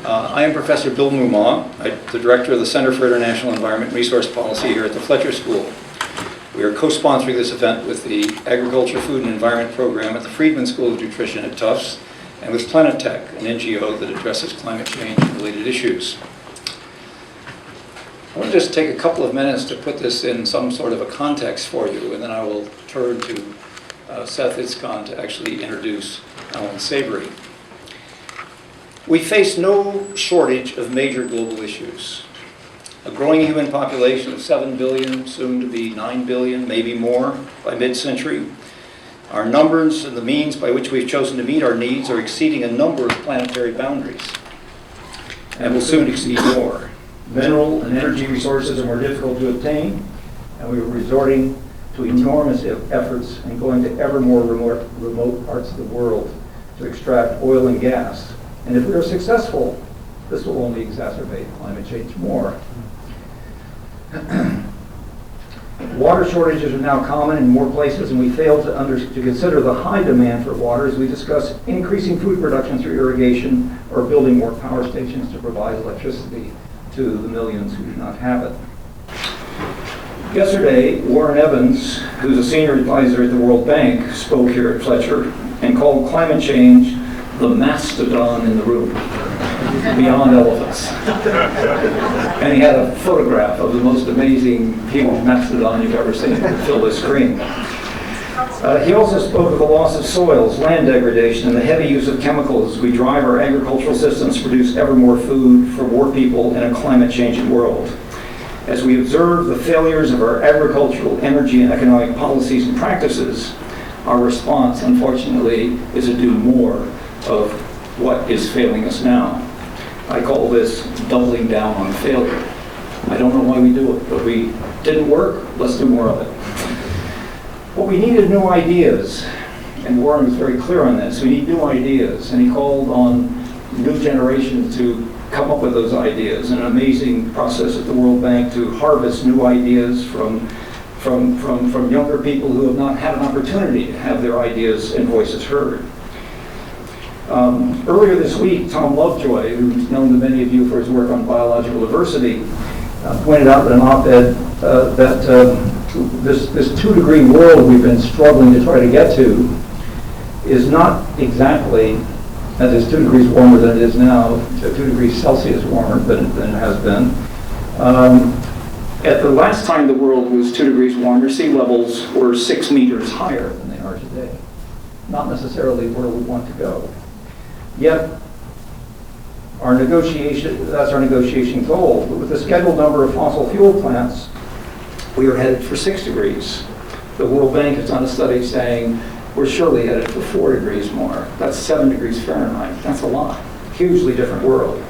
I am Professor Bill Mumma. I'm the Director of the Center for International Environment and Resource Policy here at the Fletcher School. We are co-sponsoring this event with the Agriculture, Food and Environment Program at the Friedman School of Nutrition at Tufts and with Planet Tech, an NGO that addresses climate change and related issues. I want to just take a couple of minutes to put this in some sort of a context for you, and then I will turn to Seth Itzkan to actually introduce Allan Savory. We face no shortage of major global issues. A growing human population of 7 billion, soon to be 9 billion, maybe more by mid-century. Our numbers and the means by which we've chosen to meet our needs are exceeding a number of planetary boundaries, and will soon exceed more. Mineral and energy resources are more difficult to obtain, and we are resorting to enormous efforts and going to ever more remote parts of the world to extract oil and gas. And if we are successful, this will only exacerbate climate change more. Water shortages are now common in more places, and we fail to consider the high demand for water as we discuss increasing food production through irrigation or building more power stations to provide electricity to the millions who do not have it. Yesterday, Warren Evans, who's a senior advisor at the World Bank, spoke here at Fletcher and called climate change the mastodon in the room, beyond elephants. And he had a photograph of the most amazing huge mastodon you've ever seen to fill the screen. He also spoke of the loss of soils, land degradation, and the heavy use of chemicals as we drive our agricultural systems to produce ever more food for more people in a climate-changing world. As we observe the failures of our agricultural, energy, and economic policies and practices, our response, unfortunately, is to do more of what is failing us now. I call this doubling down on failure. I don't know why we do it, but we didn't work, let's do more of it. What we need is new ideas, and Warren was very clear on this. We need new ideas, and he called on new generations to come up with those ideas. An amazing process at the World Bank to harvest new ideas from younger people who have not had an opportunity to have their ideas and voices heard. Earlier this week, Tom Lovejoy, who's known to many of you for his work on biological diversity, pointed out in an op-ed that this 2-degree world we've been struggling to try to get to is not exactly, that is 2 degrees warmer than it is now, 2 degrees Celsius warmer than it has been. At the last time the world was 2 degrees warmer, sea levels were 6 meters higher than they are today. Not necessarily where we want to go. Yet, that's our negotiation goal. But with the scheduled number of fossil fuel plants, we are headed for 6 degrees. The World Bank has done a study saying we're surely headed for 4 degrees more. That's 7 degrees Fahrenheit. That's a lot. Hugely different world.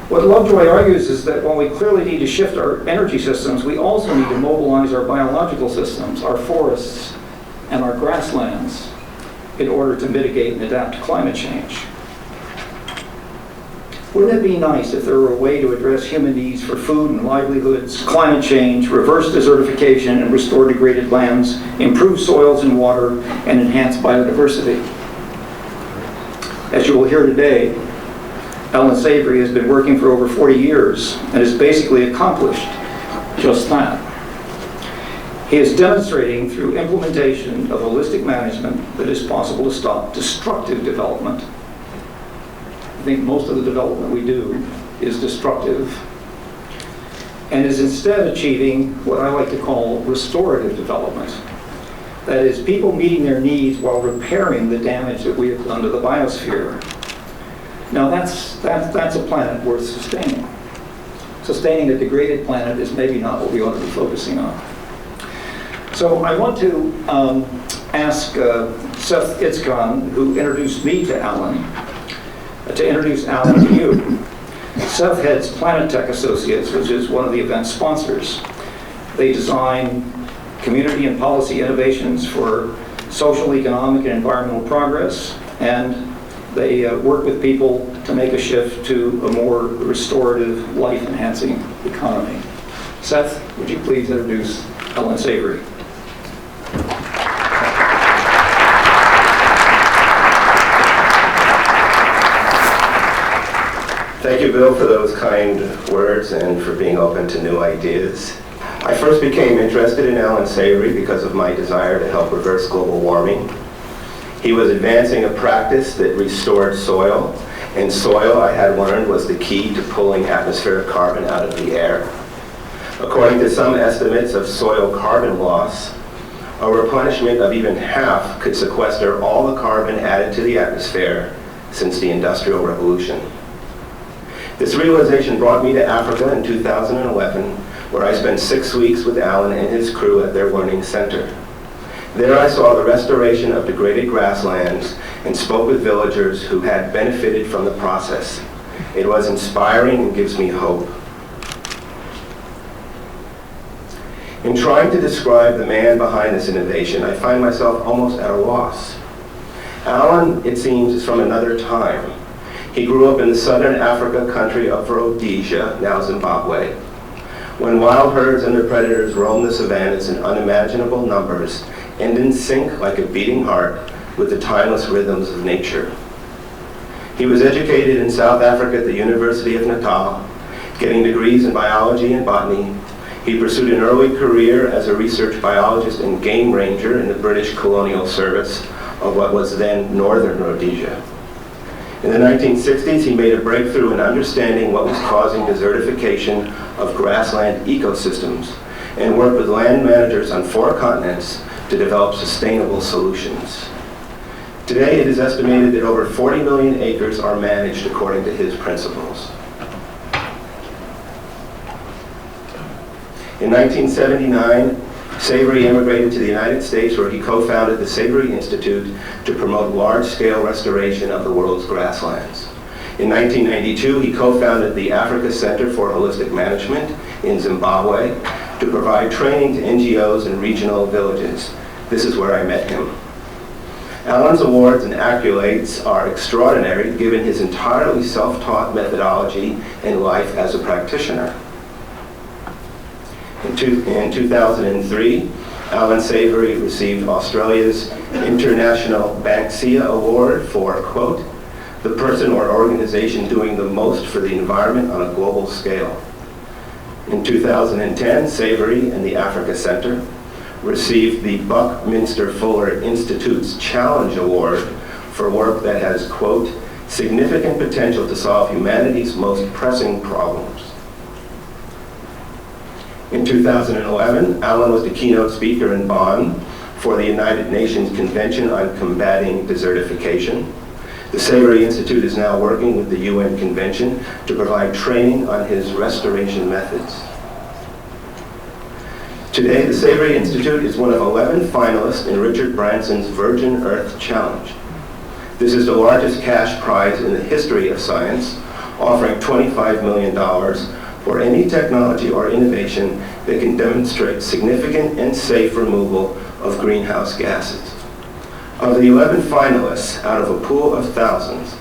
What Lovejoy argues is that while we clearly need to shift our energy systems, we also need to mobilize our biological systems, our forests, and our grasslands in order to mitigate and adapt to climate change. Wouldn't it be nice if there were a way to address human needs for food and livelihoods, climate change, reverse desertification, and restore degraded lands, improve soils and water, and enhance biodiversity? As you will hear today, Allan Savory has been working for over 40 years and has basically accomplished just that. He is demonstrating through implementation of holistic management that it's possible to stop destructive development. I think most of the development we do is destructive, and is instead achieving what I like to call restorative development. That is, people meeting their needs while repairing the damage that we have done to the biosphere. Now that's a planet worth sustaining. Sustaining a degraded planet is maybe not what we ought to be focusing on. So I want to ask Seth Itzkan, who introduced me to Allan, to introduce Allan to you. Seth heads Planet Tech Associates, which is one of the event sponsors. They design community and policy innovations for social, economic, and environmental progress, and they work with people to make a shift to a more restorative, life-enhancing economy. Seth, would you please introduce Allan Savory? Bill, for those kind words and for being open to new ideas. I first became interested in Allan Savory because of my desire to help reverse global warming. He was advancing a practice that restored soil, and soil, I had learned, was the key to pulling atmospheric carbon out of the air. According to some estimates of soil carbon loss, a replenishment of even half could sequester all the carbon added to the atmosphere since the Industrial Revolution. This realization brought me to Africa in 2011, where I spent 6 weeks with Allan and his crew at their learning center. There I saw the restoration of degraded grasslands and spoke with villagers who had benefited from the process. It was inspiring and gives me hope. In trying to describe the man behind this innovation, I find myself almost at a loss. Allan, it seems, is from another time. He grew up in the southern Africa country of Rhodesia, now Zimbabwe, when wild herds and their predators roamed the savannas in unimaginable numbers and in sync like a beating heart with the timeless rhythms of nature. He was educated in South Africa at the University of Natal, getting degrees in biology and botany. He pursued an early career as a research biologist and game ranger in the British Colonial Service of what was then Northern Rhodesia. In the 1960s, he made a breakthrough in understanding what was causing desertification of grassland ecosystems and worked with land managers on 4 continents to develop sustainable solutions. Today, it is estimated that over 40 million acres are managed according to his principles. In 1979, Savory immigrated to the United States, where he co-founded the Savory Institute to promote large-scale restoration of the world's grasslands. In 1992, he co-founded the Africa Center for Holistic Management in Zimbabwe to provide training to NGOs and regional villages. This is where I met him. Allan's awards and accolades are extraordinary given his entirely self-taught methodology and life as a practitioner. In 2003, Allan Savory received Australia's International Banksia Award for, quote, the person or organization doing the most for the environment on a global scale. In 2010, Savory and the Africa Center received the Buckminster Fuller Institute's Challenge Award for work that has, quote, significant potential to solve humanity's most pressing problems. In 2011, Allan was the keynote speaker in Bonn for the United Nations Convention on Combating Desertification. The Savory Institute is now working with the UN Convention to provide training on his restoration methods. Today, the Savory Institute is one of 11 finalists in Richard Branson's Virgin Earth Challenge. This is the largest cash prize in the history of science, offering $25 million for any technology or innovation that can demonstrate significant and safe removal of greenhouse gases. Of the 11 finalists out of a pool of thousands,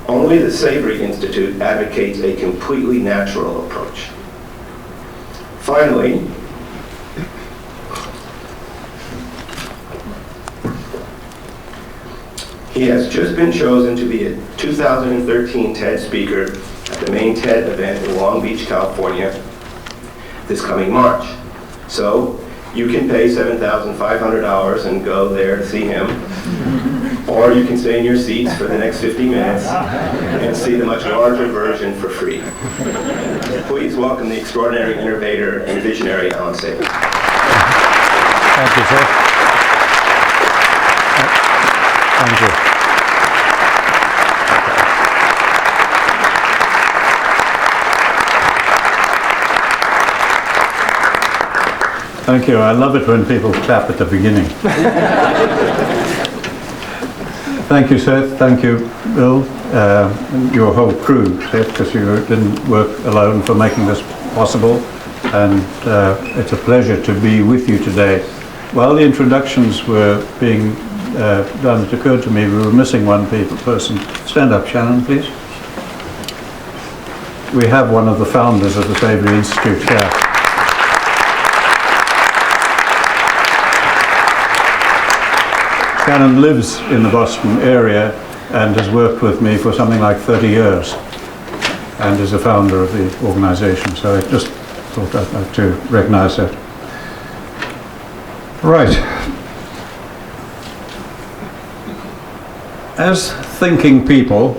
only the Savory Institute advocates a completely natural approach. Finally, he has just been chosen to be a 2013 TED speaker at the main TED event in Long Beach, California, this coming March. So you can pay $7,500 and go there to see him, or you can stay in your seats for the next 50 minutes and see the much larger version for free. Please welcome the extraordinary innovator and visionary Allan Savory. Thank you, sir. Thank you. Thank you. I love it when people clap at the beginning. Thank you, Seth. Thank you, Bill, and your whole crew, Seth, because you didn't work alone for making this possible. And it's a pleasure to be with you today. While the introductions were being done, it occurred to me we were missing one person. Stand up, Shannon, please. We have one of the founders of the Savory Institute here. Shannon lives in the Boston area and has worked with me for something like 30 years. and is a founder of the organisation. So I just thought I'd like to recognise that. Right. As thinking people,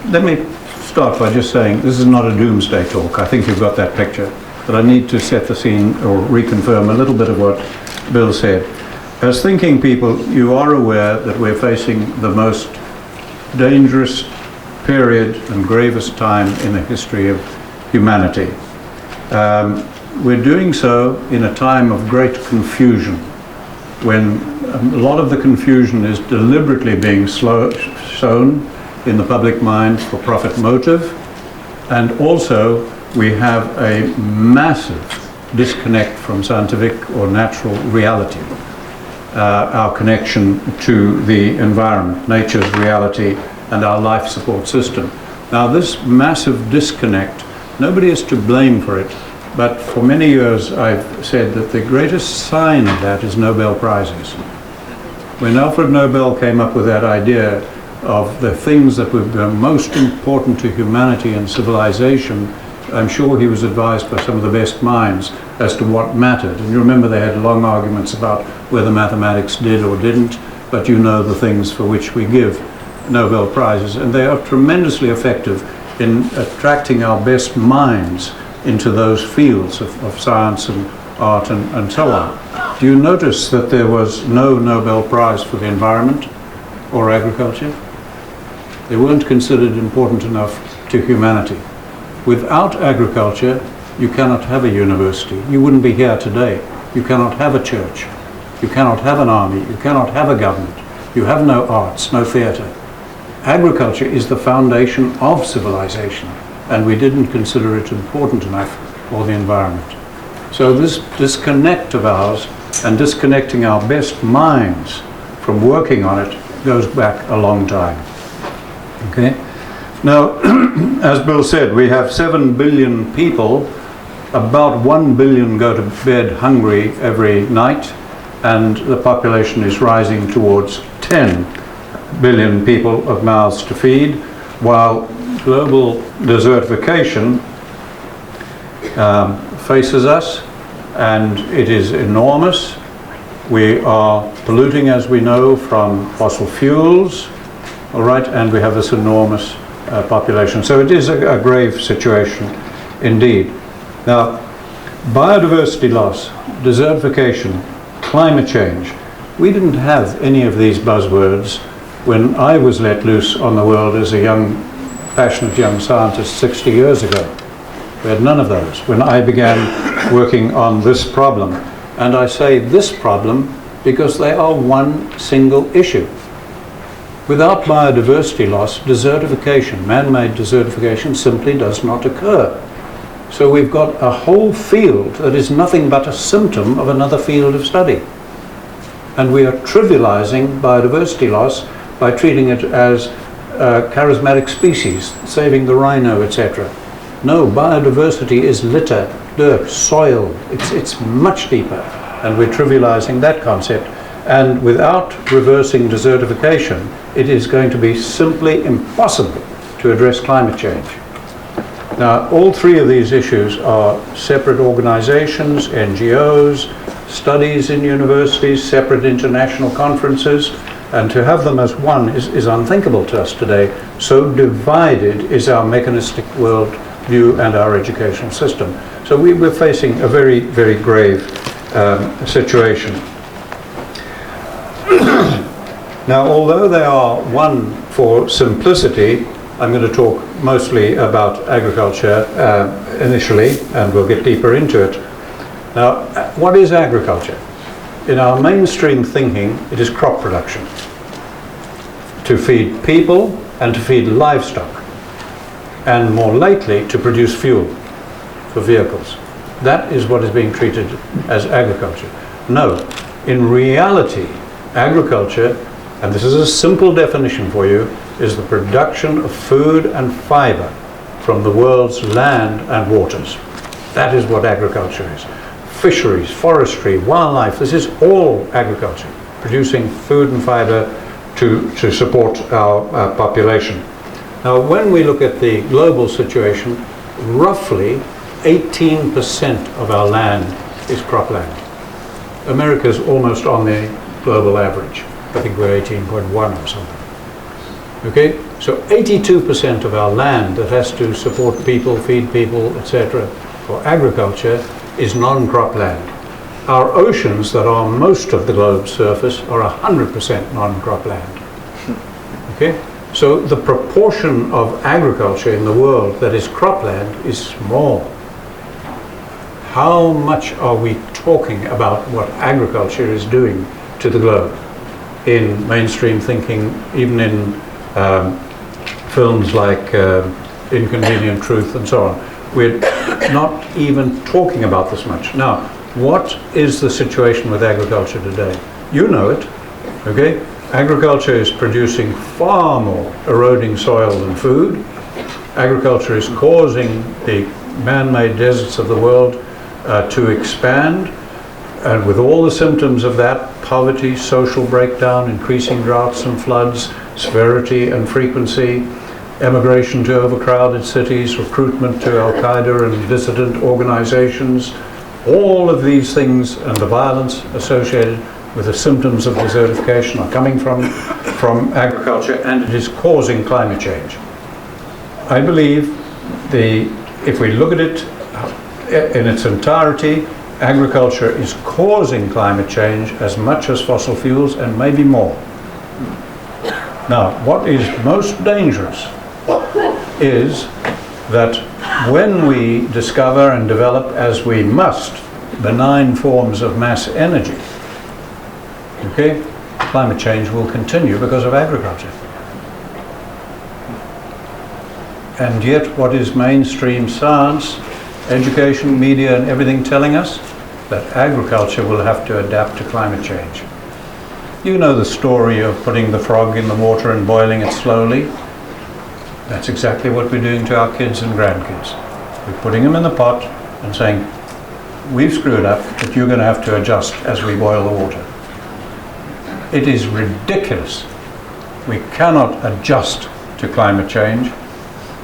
let me start by just saying this is not a doomsday talk. I think you've got that picture. But I need to set the scene or reconfirm a little bit of what Bill said. As thinking people, you are aware that we're facing the most dangerous period and gravest time in the history of humanity. We're doing so in a time of great confusion, when a lot of the confusion is deliberately being sown in the public mind for profit motive, and also we have a massive disconnect from scientific or natural reality, our connection to the environment, nature's reality, and our life support system. Now, this massive disconnect, nobody is to blame for it, but for many years I've said that the greatest sign of that is Nobel Prizes. When Alfred Nobel came up with that idea of the things that were most important to humanity and civilization, I'm sure he was advised by some of the best minds as to what mattered. And you remember they had long arguments about whether mathematics did or didn't, but you know the things for which we give Nobel Prizes. And they are tremendously effective in attracting our best minds into those fields of science and art and so on. Do you notice that there was no Nobel Prize for the environment or agriculture? They weren't considered important enough to humanity. Without agriculture, you cannot have a university. You wouldn't be here today. You cannot have a church. You cannot have an army. You cannot have a government. You have no arts, no theatre. Agriculture is the foundation of civilization, and we didn't consider it important enough for the environment. So this disconnect of ours and disconnecting our best minds from working on it goes back a long time. Okay? Now, as Bill said, we have 7 billion people. About 1 billion go to bed hungry every night, and the population is rising towards 10 billion people of mouths to feed, while global desertification faces us, and it is enormous. We are polluting, as we know, from fossil fuels, all right, and we have this enormous population. So it is a grave situation indeed. Now, biodiversity loss, desertification, climate change, we didn't have any of these buzzwords when I was let loose on the world as a young, passionate young scientist 60 years ago. We had none of those when I began working on this problem. And I say this problem because they are one single issue. Without biodiversity loss, desertification, man-made desertification, simply does not occur. So we've got a whole field that is nothing but a symptom of another field of study. And we are trivializing biodiversity loss by treating it as charismatic species, saving the rhino, etc. No, biodiversity is litter, dirt, soil. It's much deeper, and we're trivializing that concept. And without reversing desertification, it is going to be simply impossible to address climate change. Now, all three of these issues are separate organizations, NGOs, studies in universities, separate international conferences, and to have them as one is unthinkable to us today. So divided is our mechanistic world view and our educational system. So we're facing a very, very grave situation. Now, although they are one for simplicity, I'm going to talk mostly about agriculture initially, and we'll get deeper into it. Now, what is agriculture? In our mainstream thinking, it is crop production to feed people and to feed livestock, and more lately to produce fuel for vehicles. That is what is being treated as agriculture. No, in reality, agriculture, and this is a simple definition for you, is the production of food and fiber from the world's land and waters. That is what agriculture is. Fisheries, forestry, wildlife, this is all agriculture, producing food and fiber to support our population. Now, when we look at the global situation, roughly 18% of our land is cropland. America's almost on the global average. I think we're 18.1 or something. Okay, so 82% of our land that has to support people, feed people, etc., for agriculture is non-cropland. Our oceans that are most of the globe's surface are 100% non-cropland. Okay, so the proportion of agriculture in the world that is cropland is small. How much are we talking about what agriculture is doing to the globe in mainstream thinking, even in films like Inconvenient Truth and so on? We're not even talking about this much. Now, what is the situation with agriculture today? You know it, okay? Agriculture is producing far more eroding soil than food. Agriculture is causing the man-made deserts of the world to expand, and with all the symptoms of that, poverty, social breakdown, increasing droughts and floods, severity and frequency, emigration to overcrowded cities, recruitment to Al-Qaeda and dissident organizations, all of these things and the violence associated with the symptoms of desertification are coming from agriculture, and it is causing climate change. I believe if we look at it in its entirety, agriculture is causing climate change as much as fossil fuels, and maybe more. Now, what is most dangerous is that when we discover and develop, as we must, benign forms of mass energy, okay, climate change will continue because of agriculture. And yet, what is mainstream science, education, media, and everything telling us? That agriculture will have to adapt to climate change. You know the story of putting the frog in the water and boiling it slowly. That's exactly what we're doing to our kids and grandkids. We're putting them in the pot and saying, we've screwed up, but you're going to have to adjust as we boil the water. It is ridiculous. We cannot adjust to climate change.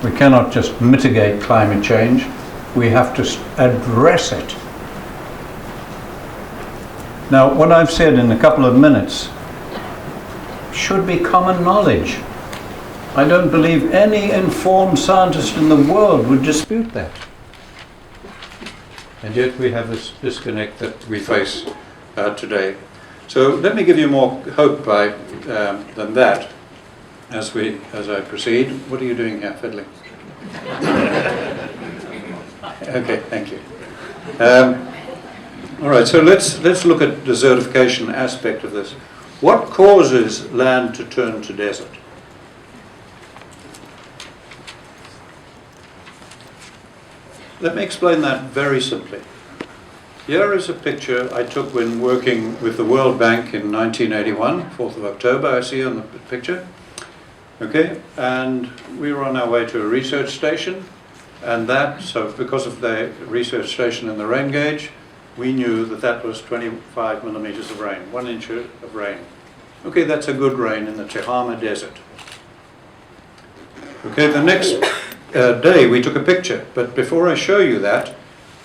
We cannot just mitigate climate change. We have to address it. Now, what I've said in a couple of minutes should be common knowledge. I don't believe any informed scientist in the world would dispute that. And yet we have this disconnect that we face today. So let me give you more hope than that as I proceed. What are you doing here, fiddling? Okay, thank you. All right, so let's look at the desertification aspect of this. What causes land to turn to desert? Let me explain that very simply. Here is a picture I took when working with the World Bank in 1981, 4th of October, I see on the picture. Okay, and we were on our way to a research station, and so because of the research station and the rain gauge, we knew that was 25 millimeters of rain, 1 inch of rain. Okay, that's a good rain in the Tehama Desert. Okay, the next day we took a picture, but before I show you that,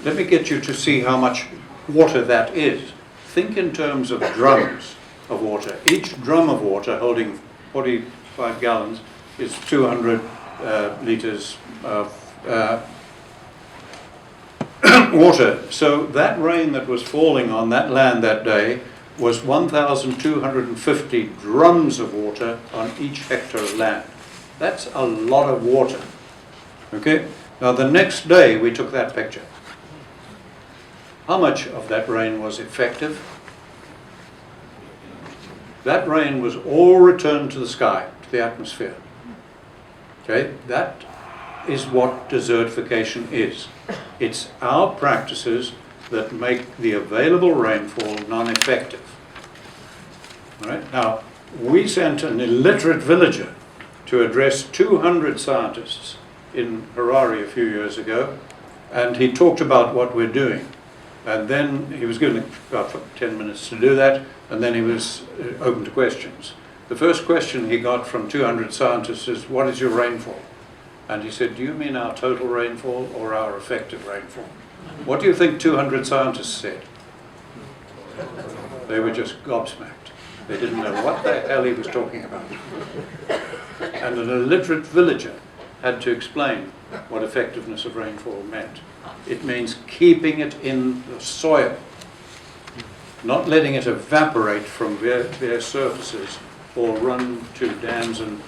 let me get you to see how much water that is. Think in terms of drums of water. Each drum of water holding 45 gallons is 200 liters of water. So that rain that was falling on that land that day was 1,250 drums of water on each hectare of land. That's a lot of water. Okay? Now the next day we took that picture. How much of that rain was effective? That rain was all returned to the sky, to the atmosphere. Okay? That is what desertification is. It's our practices that make the available rainfall non-effective. All right? Now, we sent an illiterate villager to address 200 scientists in Harare a few years ago, and he talked about what we're doing. And then he was given about 10 minutes to do that, and then he was open to questions. The first question he got from 200 scientists is, what is your rainfall? And he said, do you mean our total rainfall or our effective rainfall? What do you think 200 scientists said? They were just gobsmacked. They didn't know what the hell he was talking about. And an illiterate villager had to explain what effectiveness of rainfall meant. It means keeping it in the soil, not letting it evaporate from bare surfaces or run to dams and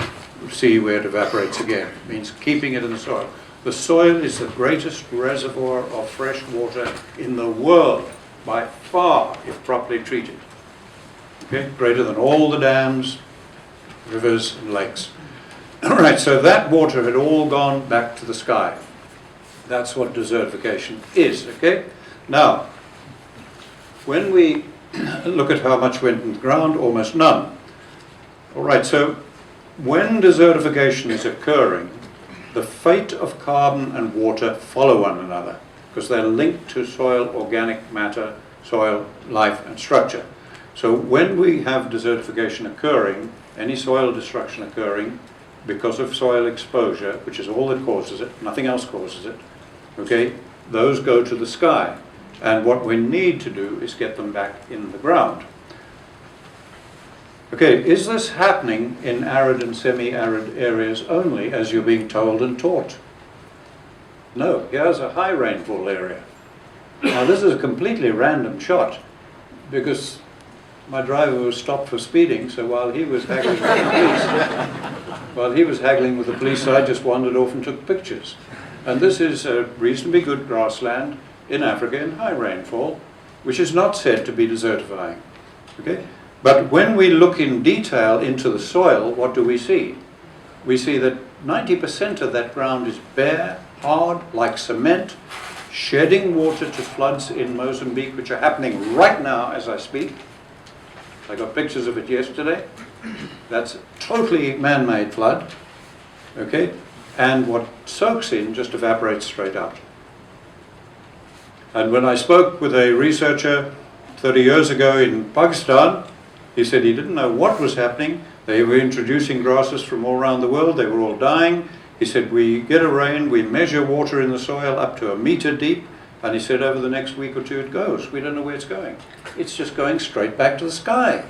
see where it evaporates again. It means keeping it in the soil. The soil is the greatest reservoir of fresh water in the world, by far, if properly treated. Okay? Greater than all the dams, rivers, and lakes. All right, so that water had all gone back to the sky. That's what desertification is, okay? Now, when we look at how much went in the ground, almost none. All right, so when desertification is occurring, the fate of carbon and water follow one another because they're linked to soil organic matter, soil life and structure. So when we have desertification occurring, any soil destruction occurring because of soil exposure, which is all that causes it, nothing else causes it, okay, those go to the sky. And what we need to do is get them back in the ground. Okay, is this happening in arid and semi-arid areas only, as you're being told and taught? No, here's a high rainfall area. Now this is a completely random shot, because my driver was stopped for speeding, so while he was haggling with the police, I just wandered off and took pictures. And this is a reasonably good grassland in Africa in high rainfall, which is not said to be desertifying. Okay? But when we look in detail into the soil, what do we see? We see that 90% of that ground is bare, hard, like cement, shedding water to floods in Mozambique, which are happening right now as I speak. I got pictures of it yesterday. That's a totally man-made flood. Okay? And what soaks in just evaporates straight out. And when I spoke with a researcher 30 years ago in Pakistan, he said he didn't know what was happening. They were introducing grasses from all around the world. They were all dying. He said, we get a rain, we measure water in the soil up to 1 meter deep, and he said over the next week or two it goes. We don't know where it's going. It's just going straight back to the sky.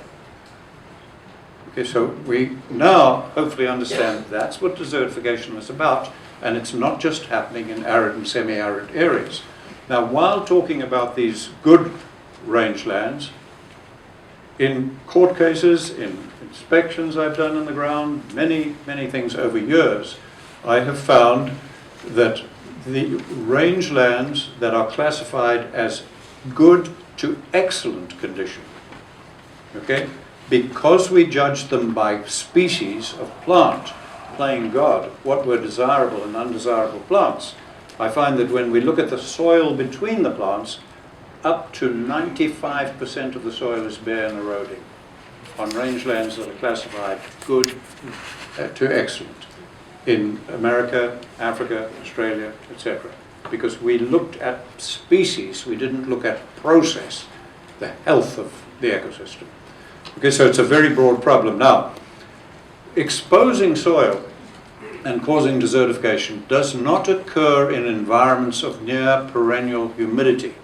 Okay, so we now hopefully understand that's what desertification is about, and it's not just happening in arid and semi-arid areas. Now, while talking about these good rangelands, in court cases, in inspections I've done on the ground, many things over years, I have found that the rangelands that are classified as good to excellent condition, okay, because we judge them by species of plant, playing God, what were desirable and undesirable plants, I find that when we look at the soil between the plants, up to 95% of the soil is bare and eroding on rangelands that are classified good to excellent in America, Africa, Australia, etc. Because we looked at species, we didn't look at process, the health of the ecosystem. Okay, so it's a very broad problem. Now, exposing soil and causing desertification does not occur in environments of near perennial humidity.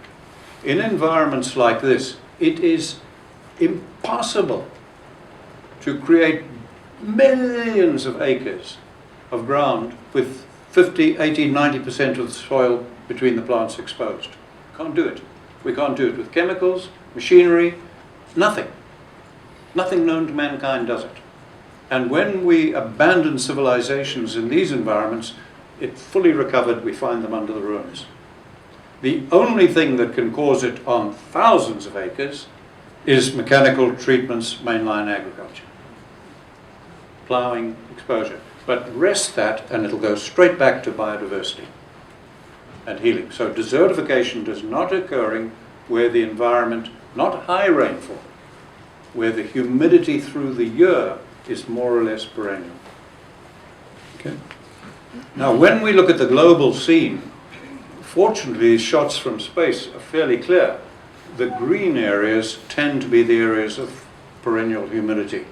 In environments like this, it is impossible to create millions of acres of ground with 50, 80, 90% of the soil between the plants exposed. Can't do it. We can't do it with chemicals, machinery, nothing. Nothing known to mankind does it. And when we abandon civilizations in these environments, it fully recovered, we find them under the ruins. The only thing that can cause it on thousands of acres is mechanical treatments, mainline agriculture. Ploughing, exposure. But rest that and it'll go straight back to biodiversity and healing. So desertification does not occurring where the environment, not high rainfall, where the humidity through the year is more or less perennial. Okay. Now when we look at the global scene, fortunately shots from space are fairly clear. The green areas tend to be the areas of perennial humidity.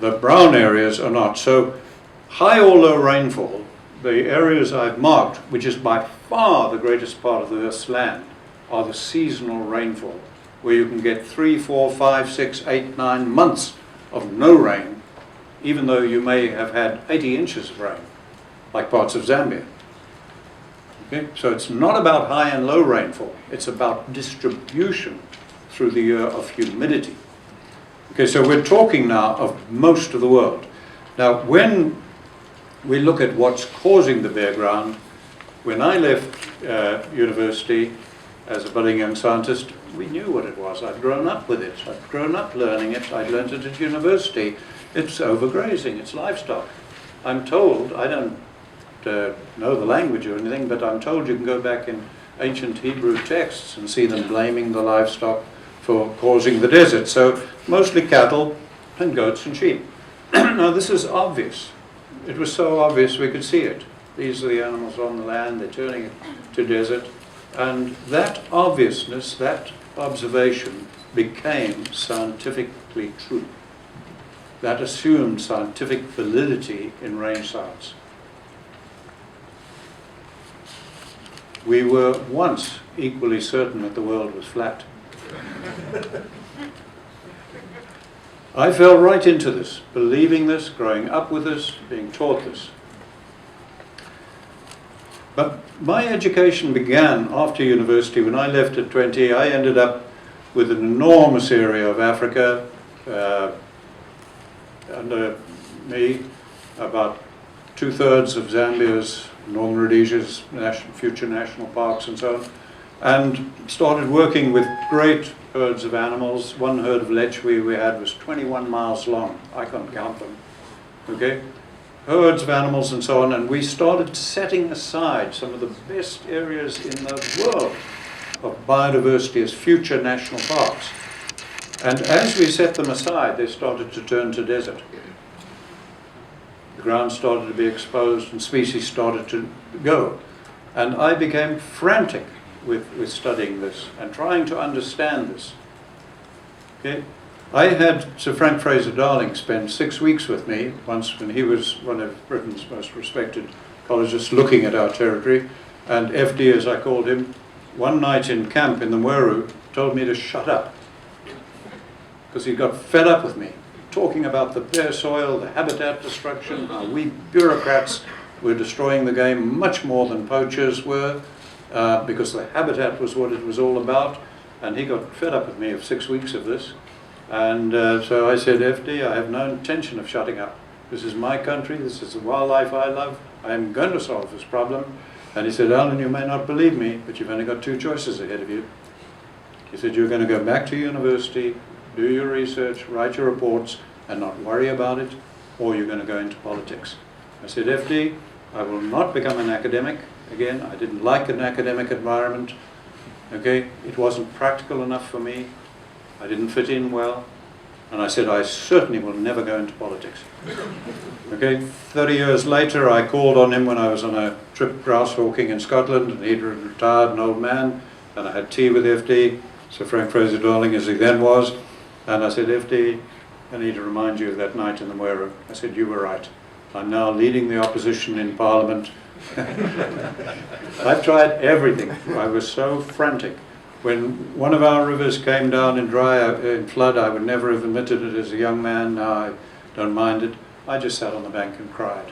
The brown areas are not. So high or low rainfall, the areas I've marked, which is by far the greatest part of the Earth's land, are the seasonal rainfall, where you can get 3, 4, 5, 6, 8, 9 months of no rain, even though you may have had 80 inches of rain, like parts of Zambia. Okay? So it's not about high and low rainfall, it's about distribution through the year of humidity. Okay, so we're talking now of most of the world. Now, when we look at what's causing the bare ground, when I left university as a budding young scientist, we knew what it was. I'd grown up with it. I'd grown up learning it. I'd learned it at university. It's overgrazing. It's livestock. I'm told, I don't know the language or anything, but I'm told you can go back in ancient Hebrew texts and see them blaming the livestock for causing the desert. So mostly cattle and goats and sheep. Now this is obvious. It was so obvious we could see it. These are the animals on the land, they're turning it to desert. And that obviousness, that observation became scientifically true. That assumed scientific validity in range science. We were once equally certain that the world was flat. I fell right into this, believing this, growing up with this, being taught this. But my education began after university. When I left at 20, I ended up with an enormous area of Africa under me, about 2/3 of Zambia's, Northern Rhodesia's future national parks and so on, and started working with great herds of animals. One herd of lech we had was 21 miles long. I can't count them. Okay? Herds of animals and so on, and we started setting aside some of the best areas in the world of biodiversity as future national parks. And as we set them aside, they started to turn to desert. The ground started to be exposed and species started to go. And I became frantic with studying this and trying to understand this. Okay? I had Sir Frank Fraser-Darling spend 6 weeks with me once when he was one of Britain's most respected ecologists looking at our territory, and FD, as I called him, one night in camp in the Mweru told me to shut up because he got fed up with me talking about the bare soil, the habitat destruction, how we bureaucrats were destroying the game much more than poachers were, because the habitat was what it was all about. And he got fed up with me of 6 weeks of this. And so I said, FD, I have no intention of shutting up. This is my country, this is the wildlife I love, I am going to solve this problem. And he said, Allan, you may not believe me, but you've only got 2 choices ahead of you. He said, you're going to go back to university, do your research, write your reports, and not worry about it, or you're going to go into politics. I said, FD, I will not become an academic. Again, I didn't like an academic environment. Okay, it wasn't practical enough for me. I didn't fit in well. And I said, I certainly will never go into politics. Okay, 30 years later, I called on him when I was on a trip grass hawking in Scotland, and he'd retired, an old man, and I had tea with FD, Sir Frank Fraser-Darling as he then was, and I said, FD, I need to remind you of that night in the Mweru. I said, you were right. I'm now leading the opposition in Parliament. I've tried everything. I was so frantic. When one of our rivers came down in flood, I would never have admitted it as a young man. Now I don't mind it. I just sat on the bank and cried.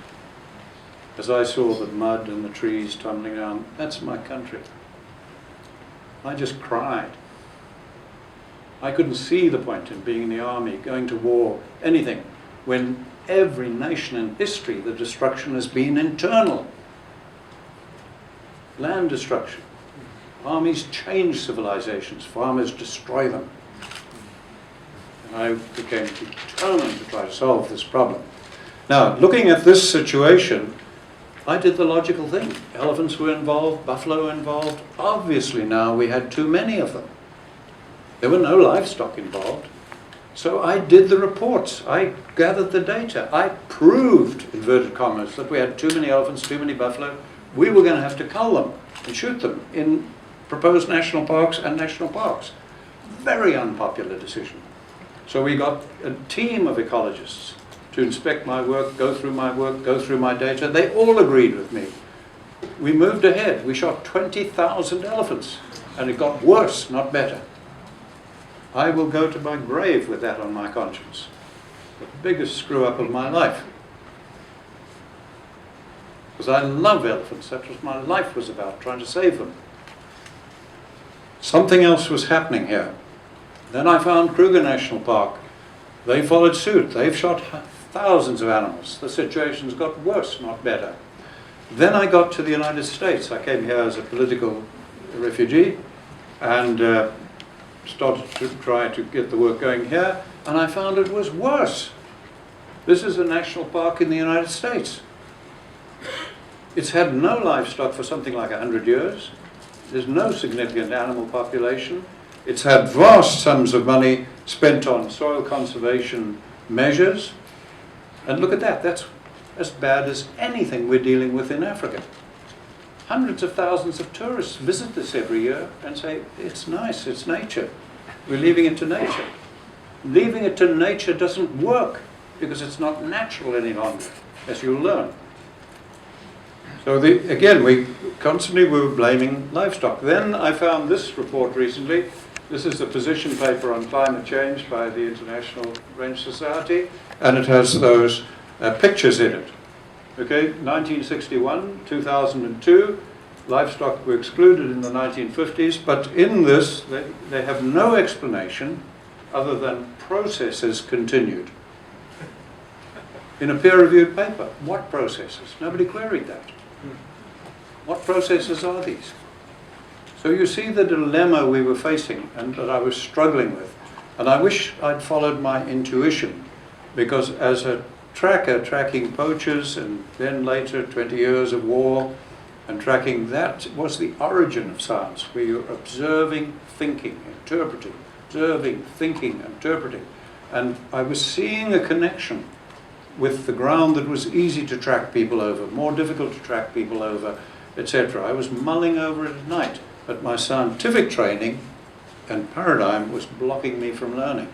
As I saw the mud and the trees tumbling down, that's my country. I just cried. I couldn't see the point in being in the army, going to war, anything, when every nation in history, the destruction has been internal. Land destruction. Armies change civilizations, farmers destroy them. And I became determined to try to solve this problem. Now, looking at this situation, I did the logical thing. Elephants were involved, buffalo involved. Obviously now we had too many of them. There were no livestock involved. So I did the reports. I gathered the data. I proved, inverted commas, that we had too many elephants, too many buffalo. We were going to have to cull them and shoot them in proposed national parks and national parks. Very unpopular decision. So we got a team of ecologists to inspect my work, go through my data. They all agreed with me. We moved ahead. We shot 20,000 elephants, and it got worse, not better. I will go to my grave with that on my conscience. The biggest screw-up of my life. Because I love elephants. That's what my life was about, trying to save them. Something else was happening here. Then I found Kruger National Park. They followed suit. They've shot thousands of animals. The situation's got worse, not better. Then I got to the United States. I came here as a political refugee and started to try to get the work going here, and I found it was worse. This is a national park in the United States. It's had no livestock for something like 100 years. There's no significant animal population. It's had vast sums of money spent on soil conservation measures. And look at that, that's as bad as anything we're dealing with in Africa. Hundreds of thousands of tourists visit this every year and say, it's nice, it's nature. We're leaving it to nature. Leaving it to nature doesn't work because it's not natural any longer, as you'll learn. So again, we were blaming livestock. Then I found this report recently. This is a position paper on climate change by the International Range Society, and it has those pictures in it. Okay, 1961, 2002, livestock were excluded in the 1950s, but in this, they have no explanation other than processes continued. In a peer-reviewed paper, what processes? Nobody queried that. What processes are these? So you see the dilemma we were facing and that I was struggling with. And I wish I'd followed my intuition, because as a tracker tracking poachers and then later 20 years of war and tracking, that was the origin of science, where you're observing, thinking, interpreting, observing, thinking, interpreting. And I was seeing a connection with the ground that was easy to track people over, more difficult to track people over, etc. I was mulling over it at night, but my scientific training and paradigm was blocking me from learning.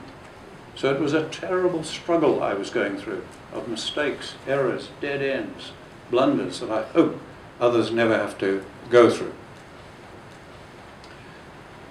So it was a terrible struggle I was going through, of mistakes, errors, dead ends, blunders that I hope others never have to go through.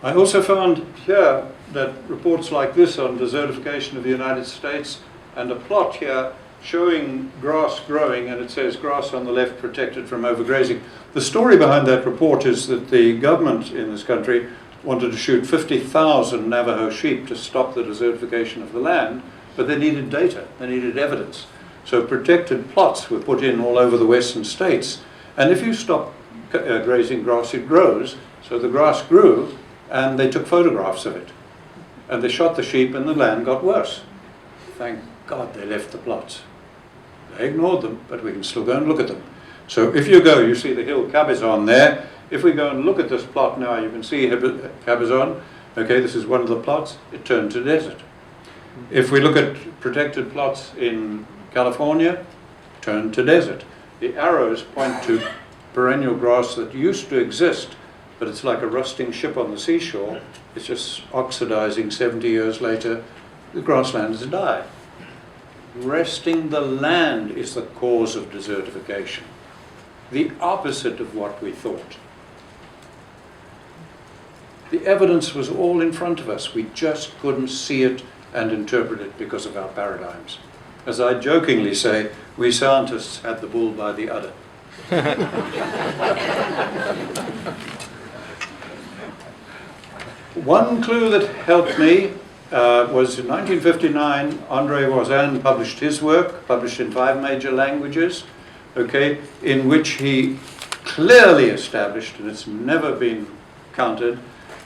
I also found here that reports like this on desertification of the United States, and a plot here showing grass growing, and it says grass on the left protected from overgrazing. The story behind that report is that the government in this country wanted to shoot 50,000 Navajo sheep to stop the desertification of the land, but they needed data, they needed evidence. So protected plots were put in all over the western states, and if you stop grazing grass, it grows. So the grass grew, and they took photographs of it. And they shot the sheep, and the land got worse. Thank God they left the plots. They ignored them, but we can still go and look at them. So if you go, you see the hill Cabezon there. If we go and look at this plot now, you can see Cabezon. Okay, this is one of the plots. It turned to desert. If we look at protected plots in California, turned to desert. The arrows point to perennial grass that used to exist, but it's like a rusting ship on the seashore. It's just oxidizing 70 years later. The grassland has died. Resting the land is the cause of desertification. The opposite of what we thought. The evidence was all in front of us. We just couldn't see it and interpret it because of our paradigms. As I jokingly say, we scientists had the bull by the udder. One clue that helped me was in 1959, André Voisin published his work, published in 5 major languages, okay, in which he clearly established, and it's never been countered,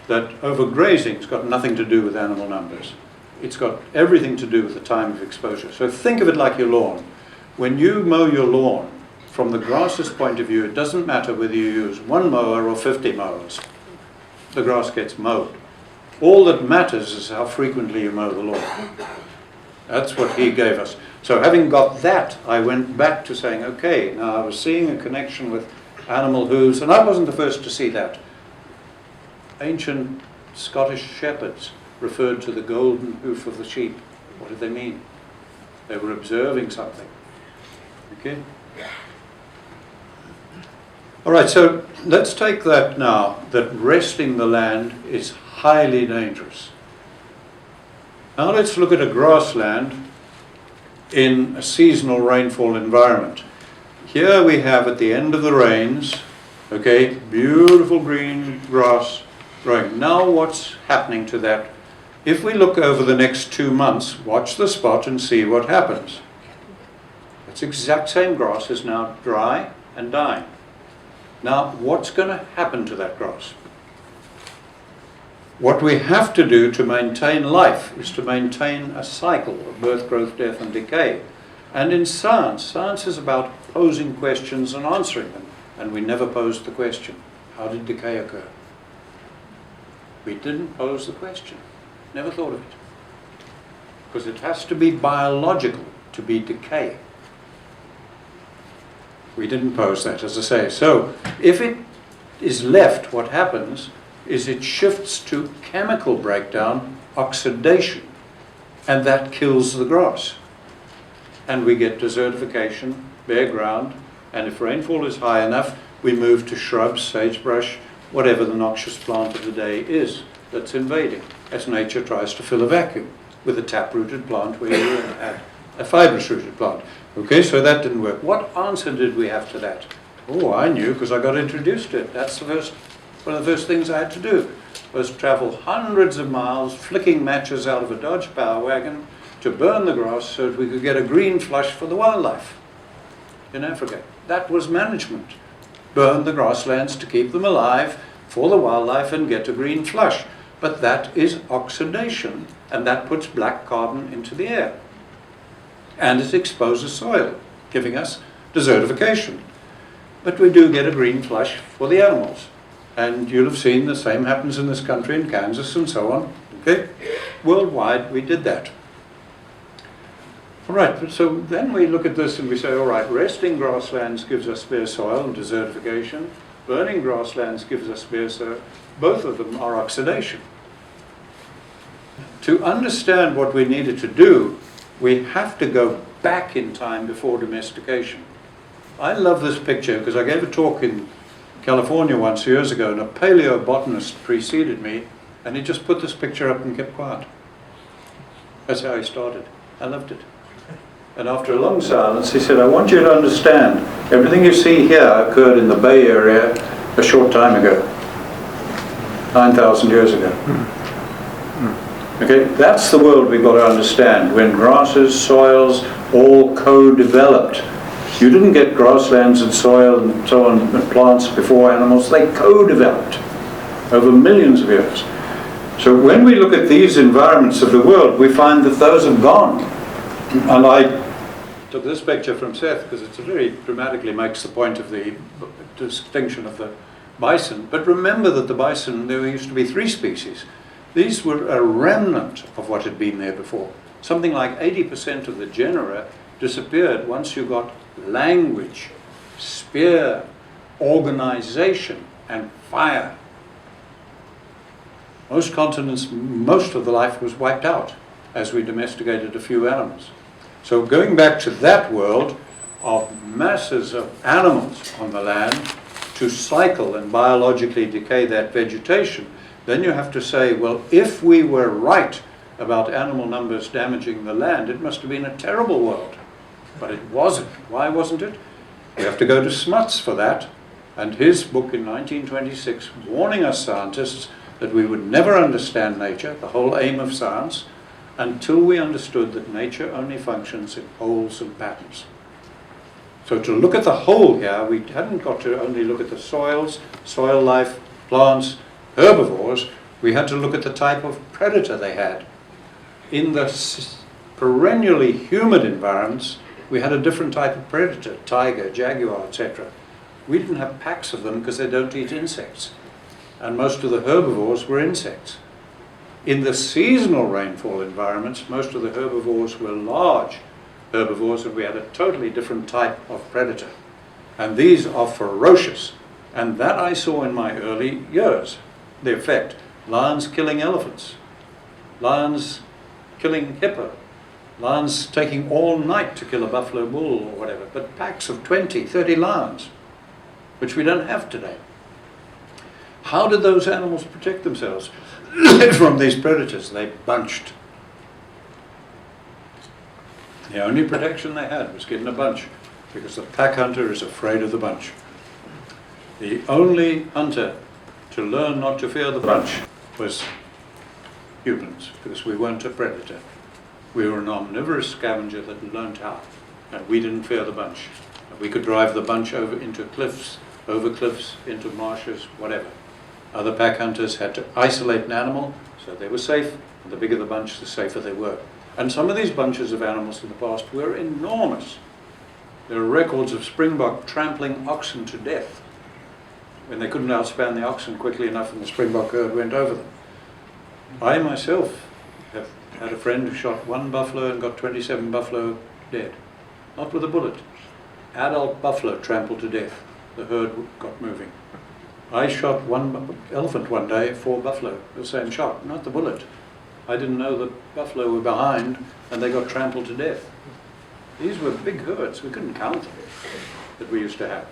that overgrazing's got nothing to do with animal numbers. It's got everything to do with the time of exposure. So think of it like your lawn. When you mow your lawn, from the grass's point of view, it doesn't matter whether you use 1 mower or 50 mowers. The grass gets mowed. All that matters is how frequently you mow the lawn. That's what he gave us. So having got that, I went back to saying, okay, now I was seeing a connection with animal hooves, and I wasn't the first to see that. Ancient Scottish shepherds referred to the golden hoof of the sheep. What did they mean? They were observing something. Okay? All right, so let's take that now, that resting the land is highly dangerous. Now let's look at a grassland in a seasonal rainfall environment. Here we have at the end of the rains, okay, beautiful green grass growing. Now what's happening to that? If we look over the next 2 months, watch the spot and see what happens. It's exact same grass is now dry and dying. Now what's going to happen to that grass? What we have to do to maintain life is to maintain a cycle of birth, growth, death and decay. And in science is about posing questions and answering them. And we never posed the question, how did decay occur? We didn't pose the question. Never thought of it. Because it has to be biological to be decay. We didn't pose that, as I say. So, if it is left, what happens is it shifts to chemical breakdown, oxidation, and that kills the grass. And we get desertification, bare ground, and if rainfall is high enough, we move to shrubs, sagebrush, whatever the noxious plant of the day is that's invading, as nature tries to fill a vacuum with a tap-rooted plant where you had a fibrous-rooted plant. Okay, so that didn't work. What answer did we have to that? Oh, I knew because I got introduced to it. That's one of the first things I had to do, was travel hundreds of miles, flicking matches out of a Dodge Power Wagon to burn the grass so that we could get a green flush for the wildlife in Africa. That was management. Burn the grasslands to keep them alive for the wildlife and get a green flush. But that is oxidation, and that puts black carbon into the air. And it exposes soil, giving us desertification. But we do get a green flush for the animals. And you'll have seen the same happens in this country, in Kansas and so on. Okay? Worldwide, we did that. All right, so then we look at this and we say, all right, resting grasslands gives us bare soil and desertification. Burning grasslands gives us bare soil. Both of them are oxidation. To understand what we needed to do, we have to go back in time before domestication. I love this picture because I gave a talk in California once years ago, and a paleobotanist preceded me, and he just put this picture up and kept quiet. That's how he started. I loved it. And after a long silence, he said, I want you to understand, everything you see here occurred in the Bay Area a short time ago, 9,000 years ago. Okay, that's the world we've got to understand, when grasses, soils, all co-developed. You didn't get grasslands and soil and so on, and plants before animals. They co-developed over millions of years. So when we look at these environments of the world, we find that those have gone. And I took this picture from Seth because it very dramatically makes the point of the distinction of the bison. But remember that the bison, there used to be 3 species. These were a remnant of what had been there before. Something like 80% of the genera disappeared once you got language, spear, organization, and fire. Most continents, most of the life was wiped out as we domesticated a few animals. So going back to that world of masses of animals on the land to cycle and biologically decay that vegetation, then you have to say, well, if we were right about animal numbers damaging the land, it must have been a terrible world. But it wasn't. Why wasn't it? We have to go to Smuts for that, and his book in 1926 warning us scientists that we would never understand nature, the whole aim of science, until we understood that nature only functions in wholes and patterns. So to look at the whole here, we hadn't got to only look at the soils, soil life, plants, herbivores. We had to look at the type of predator they had. In the perennially humid environments, we had a different type of predator, tiger, jaguar, etc. We didn't have packs of them because they don't eat insects. And most of the herbivores were insects. In the seasonal rainfall environments, most of the herbivores were large herbivores, and we had a totally different type of predator. And these are ferocious. And that I saw in my early years, the effect. Lions killing elephants. Lions killing hippo. Lions taking all night to kill a buffalo bull or whatever, but packs of 20, 30 lions, which we don't have today. How did those animals protect themselves from these predators? They bunched. The only protection they had was getting a bunch, because the pack hunter is afraid of the bunch. The only hunter to learn not to fear the bunch was humans, because we weren't a predator. We were an omnivorous scavenger that learned how, and we didn't fear the bunch. We could drive the bunch over into cliffs, over cliffs, into marshes, whatever. Other pack hunters had to isolate an animal so they were safe, and the bigger the bunch, the safer they were. And some of these bunches of animals in the past were enormous. There are records of springbok trampling oxen to death when they couldn't outspan the oxen quickly enough and the springbok herd went over them. I myself have had a friend who shot one buffalo and got 27 buffalo dead. Not with a bullet. Adult buffalo trampled to death. The herd got moving. I shot one elephant one day, 4 buffalo, the same shot, not the bullet. I didn't know the buffalo were behind and they got trampled to death. These were big herds, we couldn't count them, that we used to have.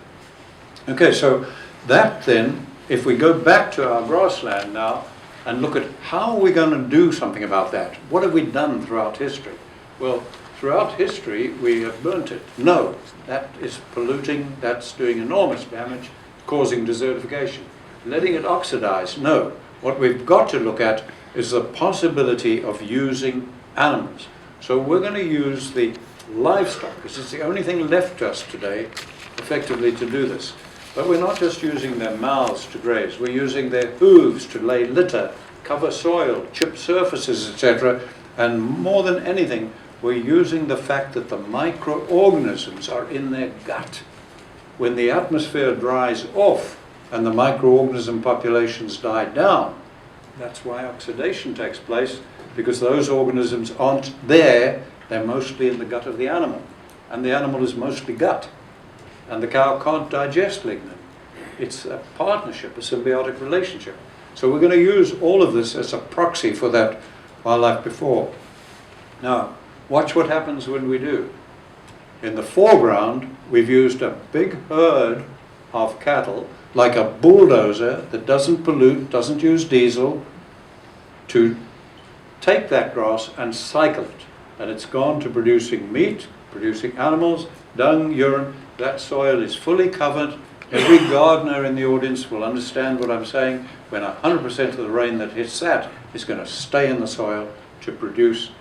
Okay, so that then, if we go back to our grassland now and look at how are we going to do something about that? What have we done throughout history? Well, throughout history we have burnt it. No, that is polluting, that's doing enormous damage, causing desertification. Letting it oxidize, no. What we've got to look at is the possibility of using animals. So we're going to use the livestock, because it's the only thing left to us today, effectively, to do this. But we're not just using their mouths to graze, we're using their hooves to lay litter, cover soil, chip surfaces, etc. And more than anything, we're using the fact that the microorganisms are in their gut. When the atmosphere dries off and the microorganism populations die down, that's why oxidation takes place, because those organisms aren't there, they're mostly in the gut of the animal. And the animal is mostly gut. And the cow can't digest lignin. It's a partnership, a symbiotic relationship. So we're going to use all of this as a proxy for that wildlife before. Now, watch what happens when we do. In the foreground, we've used a big herd of cattle, like a bulldozer that doesn't pollute, doesn't use diesel, to take that grass and cycle it. And it's gone to producing meat, producing animals, dung, urine. That soil is fully covered. Every gardener in the audience will understand what I'm saying when 100% of the rain that hits that is going to stay in the soil to produce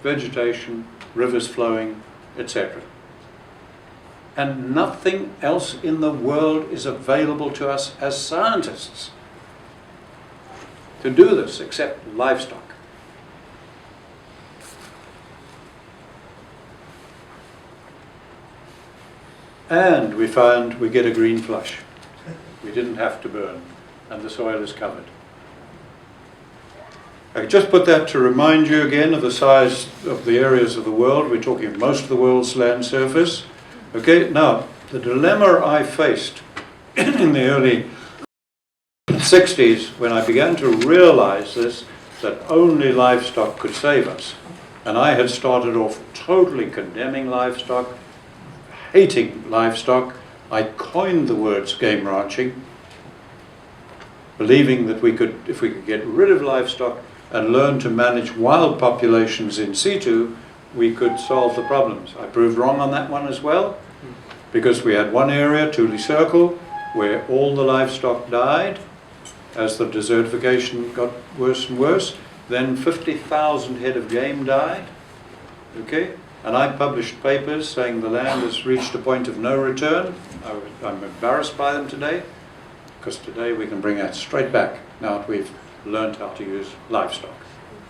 vegetation, rivers flowing, etc. And nothing else in the world is available to us as scientists to do this except livestock. And we found we get a green flush. We didn't have to burn, and the soil is covered. I just put that to remind you again of the size of the areas of the world. We're talking most of the world's land surface. Okay, now, the dilemma I faced in the early 60s, when I began to realize this, that only livestock could save us. And I had started off totally condemning livestock, hating livestock. I coined the words game ranching, believing that if we could get rid of livestock and learn to manage wild populations in situ, we could solve the problems. I proved wrong on that one as well, because we had one area, Thule Circle, where all the livestock died as the desertification got worse and worse. Then 50,000 head of game died. Okay? And I published papers saying the land has reached a point of no return. I'm embarrassed by them today, because today we can bring that straight back, now that we've learned how to use livestock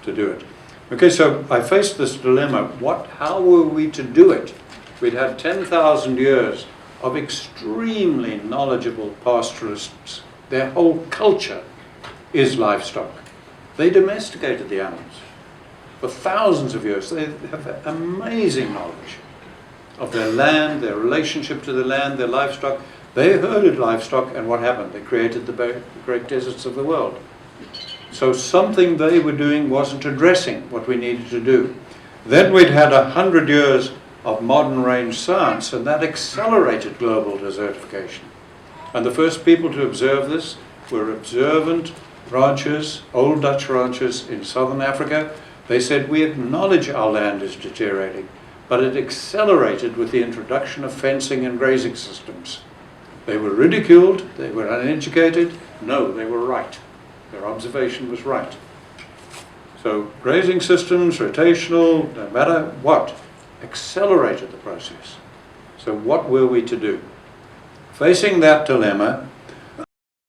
to do it. Okay, so I faced this dilemma. How were we to do it? We'd had 10,000 years of extremely knowledgeable pastoralists. Their whole culture is livestock. They domesticated the animals. For thousands of years, they have amazing knowledge of their land, their relationship to the land, their livestock. They herded livestock, and what happened? They created the great deserts of the world. So something they were doing wasn't addressing what we needed to do. Then we'd had 100 years of modern range science, and that accelerated global desertification. And the first people to observe this were observant ranchers, old Dutch ranchers in southern Africa. They said, we acknowledge our land is deteriorating, but it accelerated with the introduction of fencing and grazing systems. They were ridiculed, they were uneducated. No, they were right. Their observation was right. So grazing systems, rotational, no matter what, accelerated the process. So what were we to do? Facing that dilemma,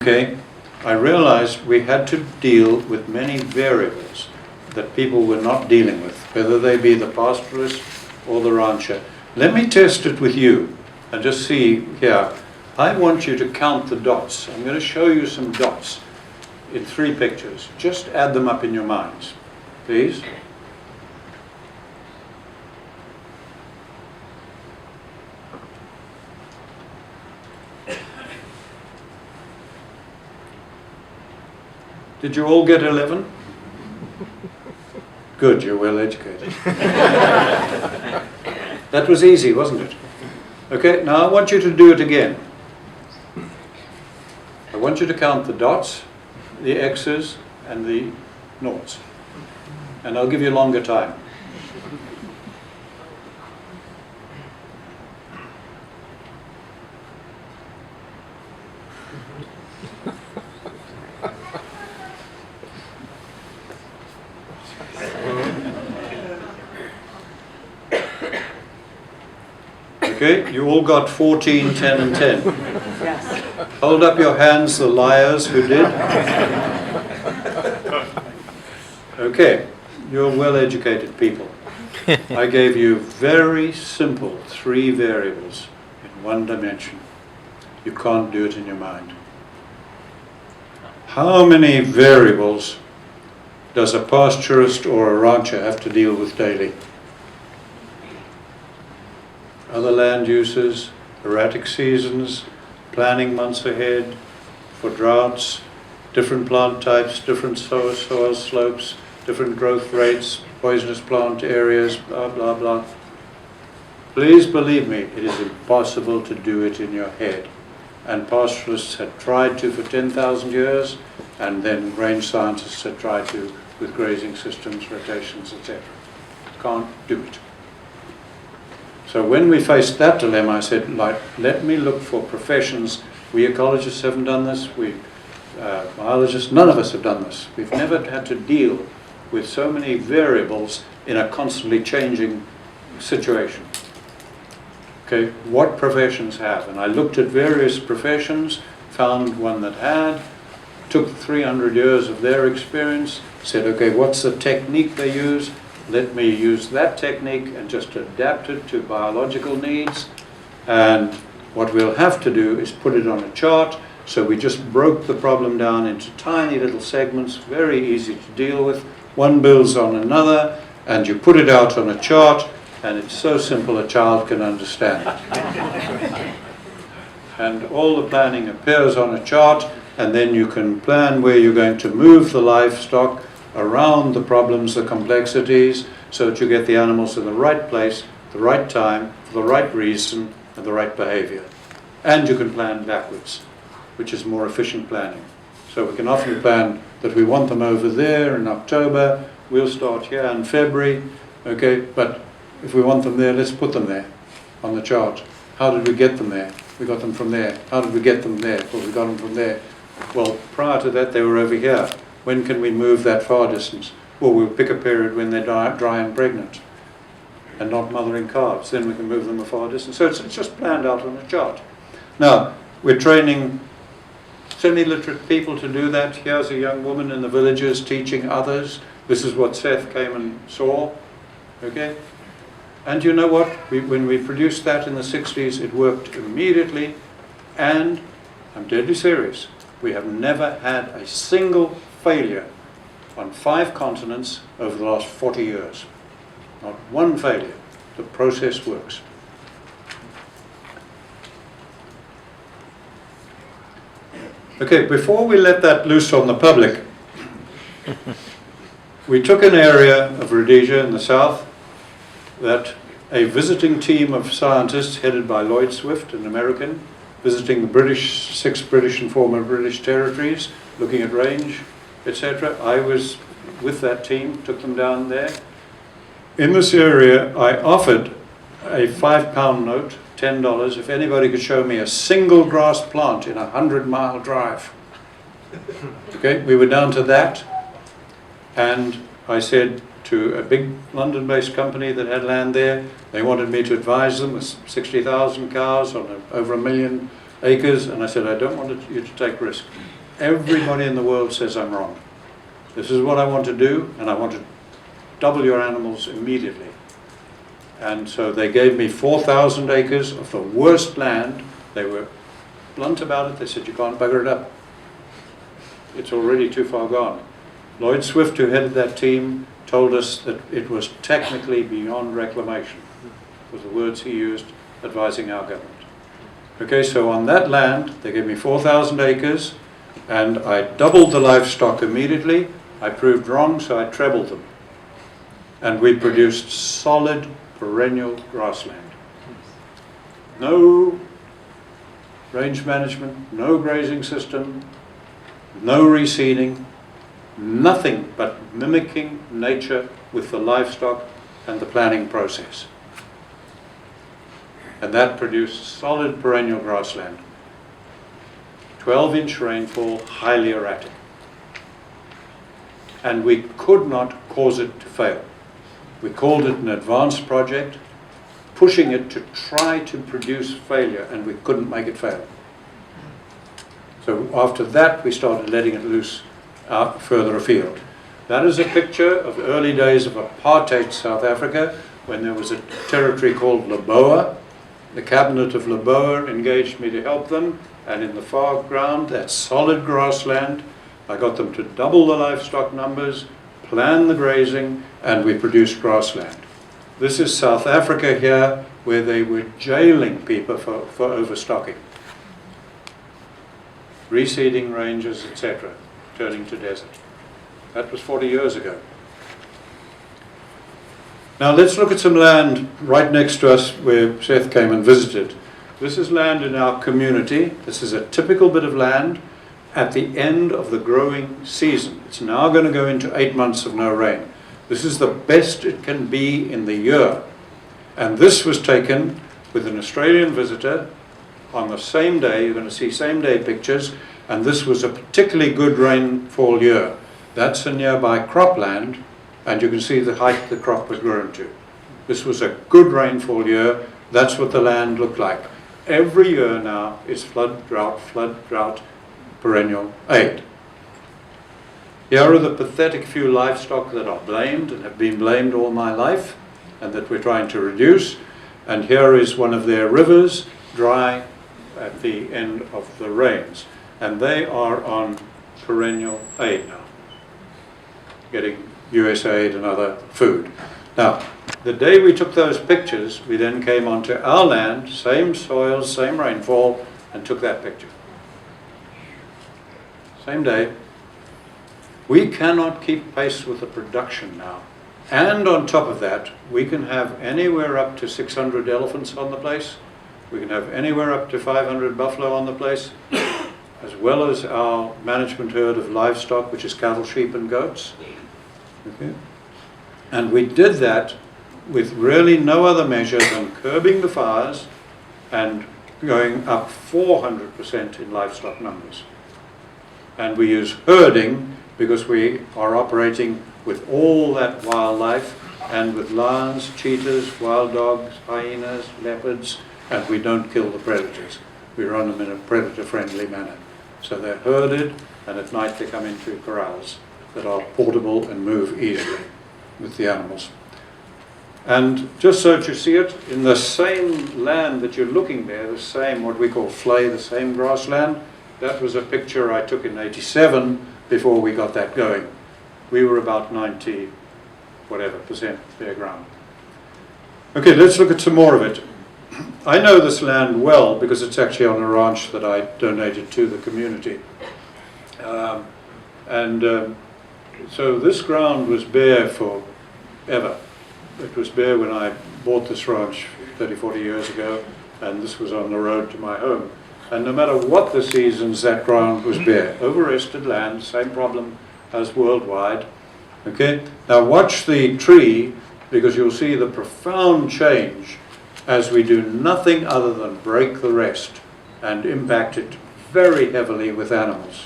okay, I realized we had to deal with many variables that people were not dealing with, whether they be the pastoralist or the rancher. Let me test it with you and just see here. I want you to count the dots. I'm going to show you some dots in 3 pictures. Just add them up in your minds, please. Did you all get 11? Good, you're well educated. That was easy, wasn't it? Okay, now I want you to do it again. I want you to count the dots, the X's, and the noughts. And I'll give you longer time. Okay, you all got 14, 10 and 10. Yes. Hold up your hands, the liars who did. Okay, you're well-educated people. I gave you very simple 3 variables in 1 dimension. You can't do it in your mind. How many variables does a pasturist or a rancher have to deal with daily? Other land uses, erratic seasons, planning months ahead for droughts, different plant types, different soil slopes, different growth rates, poisonous plant areas, blah, blah, blah. Please believe me, it is impossible to do it in your head. And pastoralists had tried to for 10,000 years, and then range scientists had tried to with grazing systems, rotations, etc. Can't do it. So when we faced that dilemma, I said, let me look for professions. We ecologists haven't done this. We biologists, none of us have done this. We've never had to deal with so many variables in a constantly changing situation. Okay, what professions have? And I looked at various professions, found one that had, took 300 years of their experience, said, okay, what's the technique they use? Let me use that technique and just adapt it to biological needs. And what we'll have to do is put it on a chart. So we just broke the problem down into tiny little segments, very easy to deal with. One builds on another, and you put it out on a chart, and it's so simple a child can understand it. And all the planning appears on a chart, and then you can plan where you're going to move the livestock around the problems, the complexities, so that you get the animals in the right place, the right time, for the right reason, and the right behavior. And you can plan backwards, which is more efficient planning. So we can often plan that we want them over there in October, we'll start here in February, okay, but if we want them there, let's put them there on the chart. How did we get them there? We got them from there. How did we get them there? Well, we got them from there. Well, prior to that, they were over here. When can we move that far distance? Well, we'll pick a period when they're dry and pregnant and not mothering calves. Then we can move them a far distance. So it's just planned out on a chart. Now, we're training semi-literate people to do that. Here's a young woman in the villages teaching others. This is what Seth came and saw. Okay? And you know what? When we produced that in the 60s, it worked immediately. And I'm deadly serious. We have never had a single failure on 5 continents over the last 40 years. Not one failure. The process works. Okay, before we let that loose on the public, we took an area of Rhodesia in the south, that a visiting team of scientists headed by Lloyd Swift, an American, visiting the British, 6 British and former British territories, looking at range, etc. I was with that team, took them down there. In this area, I offered a £5 note, $10, if anybody could show me a single grass plant in a 100-mile drive. Okay, we were down to that, and I said to a big London-based company that had land there, they wanted me to advise them with 60,000 cows on over 1 million acres, and I said, I don't want you to take risk. Everybody in the world says I'm wrong. This is what I want to do, and I want to double your animals immediately. And so they gave me 4,000 acres of the worst land. They were blunt about it. They said, you can't bugger it up. It's already too far gone. Lloyd Swift, who headed that team, told us that it was technically beyond reclamation, was the words he used advising our government. Okay, so on that land, they gave me 4,000 acres, and I doubled the livestock immediately. I proved wrong, so I trebled them. And we produced solid perennial grassland. No range management, no grazing system, no reseeding, nothing but mimicking nature with the livestock and the planning process. And that produced solid perennial grassland. 12-inch rainfall, highly erratic. And we could not cause it to fail. We called it an advanced project, pushing it to try to produce failure, and we couldn't make it fail. So after that, we started letting it loose out further afield. That is a picture of the early days of apartheid South Africa, when there was a territory called Leboa. The cabinet of Leboa engaged me to help them, and in the far ground, that solid grassland, I got them to double the livestock numbers, plan the grazing, and we produced grassland. This is South Africa here, where they were jailing people for overstocking. Reseeding ranges, etc., turning to desert. That was 40 years ago. Now let's look at some land right next to us where Seth came and visited. This is land in our community. This is a typical bit of land at the end of the growing season. It's now going to go into 8 months of no rain. This is the best it can be in the year. And this was taken with an Australian visitor on the same day. You're going to see same day pictures. And this was a particularly good rainfall year. That's a nearby cropland, and you can see the height the crop was grown to. This was a good rainfall year. That's what the land looked like. Every year now is flood, drought, perennial aid. Here are the pathetic few livestock that are blamed and have been blamed all my life, and that we're trying to reduce. And here is one of their rivers, dry at the end of the rains. And they are on perennial aid now, getting USAID and other food. Now, the day we took those pictures, we then came onto our land, same soil, same rainfall, and took that picture. Same day. We cannot keep pace with the production now. And on top of that, we can have anywhere up to 600 elephants on the place. We can have anywhere up to 500 buffalo on the place, as well as our management herd of livestock, which is cattle, sheep, and goats. Okay. And we did that with really no other measure than curbing the fires and going up 400% in livestock numbers. And we use herding because we are operating with all that wildlife and with lions, cheetahs, wild dogs, hyenas, leopards, and we don't kill the predators. We run them in a predator-friendly manner. So they're herded, and at night they come into corrals that are portable and move easily with the animals. And just so that you see it, in the same land that you're looking there, the same, what we call flay, the same grassland, that was a picture I took in '87 before we got that going. We were about 90% bare ground. Okay, let's look at some more of it. I know this land well because it's actually on a ranch that I donated to the community. So this ground was bare forever. it was bare when I bought this ranch 30, 40 years ago, and this was on the road to my home. And no matter what the seasons, that ground was bare. Overrested land, same problem as worldwide. Okay? Now watch the tree, because you'll see the profound change as we do nothing other than break the rest and impact it very heavily with animals.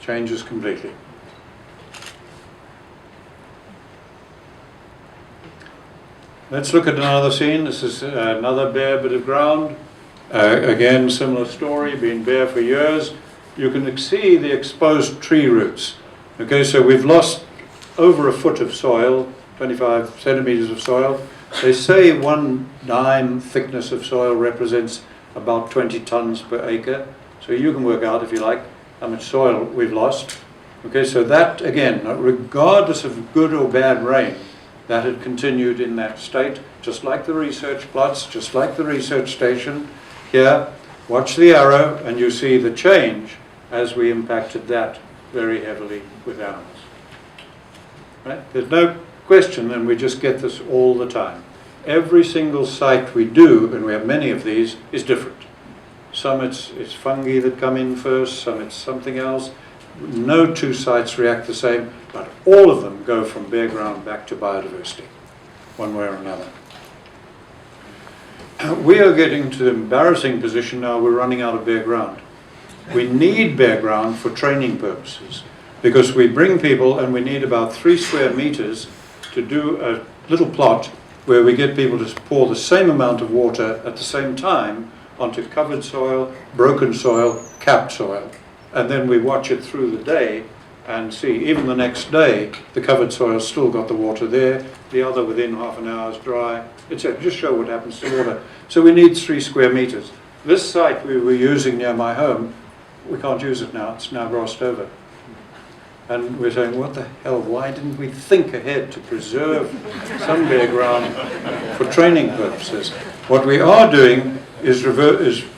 Changes completely. Let's look at another scene. This is another bare bit of ground. Again, similar story, been bare for years. You can see the exposed tree roots. Okay, so we've lost over a foot of soil, 25 centimeters of soil. They say 1 dime thickness of soil represents about 20 tons per acre. So you can work out, if you like, how much soil we've lost. Okay, so that, again, regardless of good or bad rain, that had continued in that state, just like the research plots, just like the research station. Here, watch the arrow, and you see the change as we impacted that very heavily with animals. Right? There's no question, and we just get this all the time. Every single site we do, and we have many of these, is different. Some it's fungi that come in first, some it's something else. No two sites react the same, but all of them go from bare ground back to biodiversity, one way or another. We are getting to the embarrassing position now, we're running out of bare ground. We need bare ground for training purposes, because we bring people and we need about 3 square meters to do a little plot where we get people to pour the same amount of water at the same time onto covered soil, broken soil, capped soil. And then we watch it through the day and see, even the next day, the covered soil's still got the water there, the other within half an hour is dry, etc. Just show what happens to water. So we need 3 square meters. This site we were using near my home, we can't use it now, it's now grassed over. And we're saying, what the hell, why didn't we think ahead to preserve some bare ground for training purposes? What we are doing is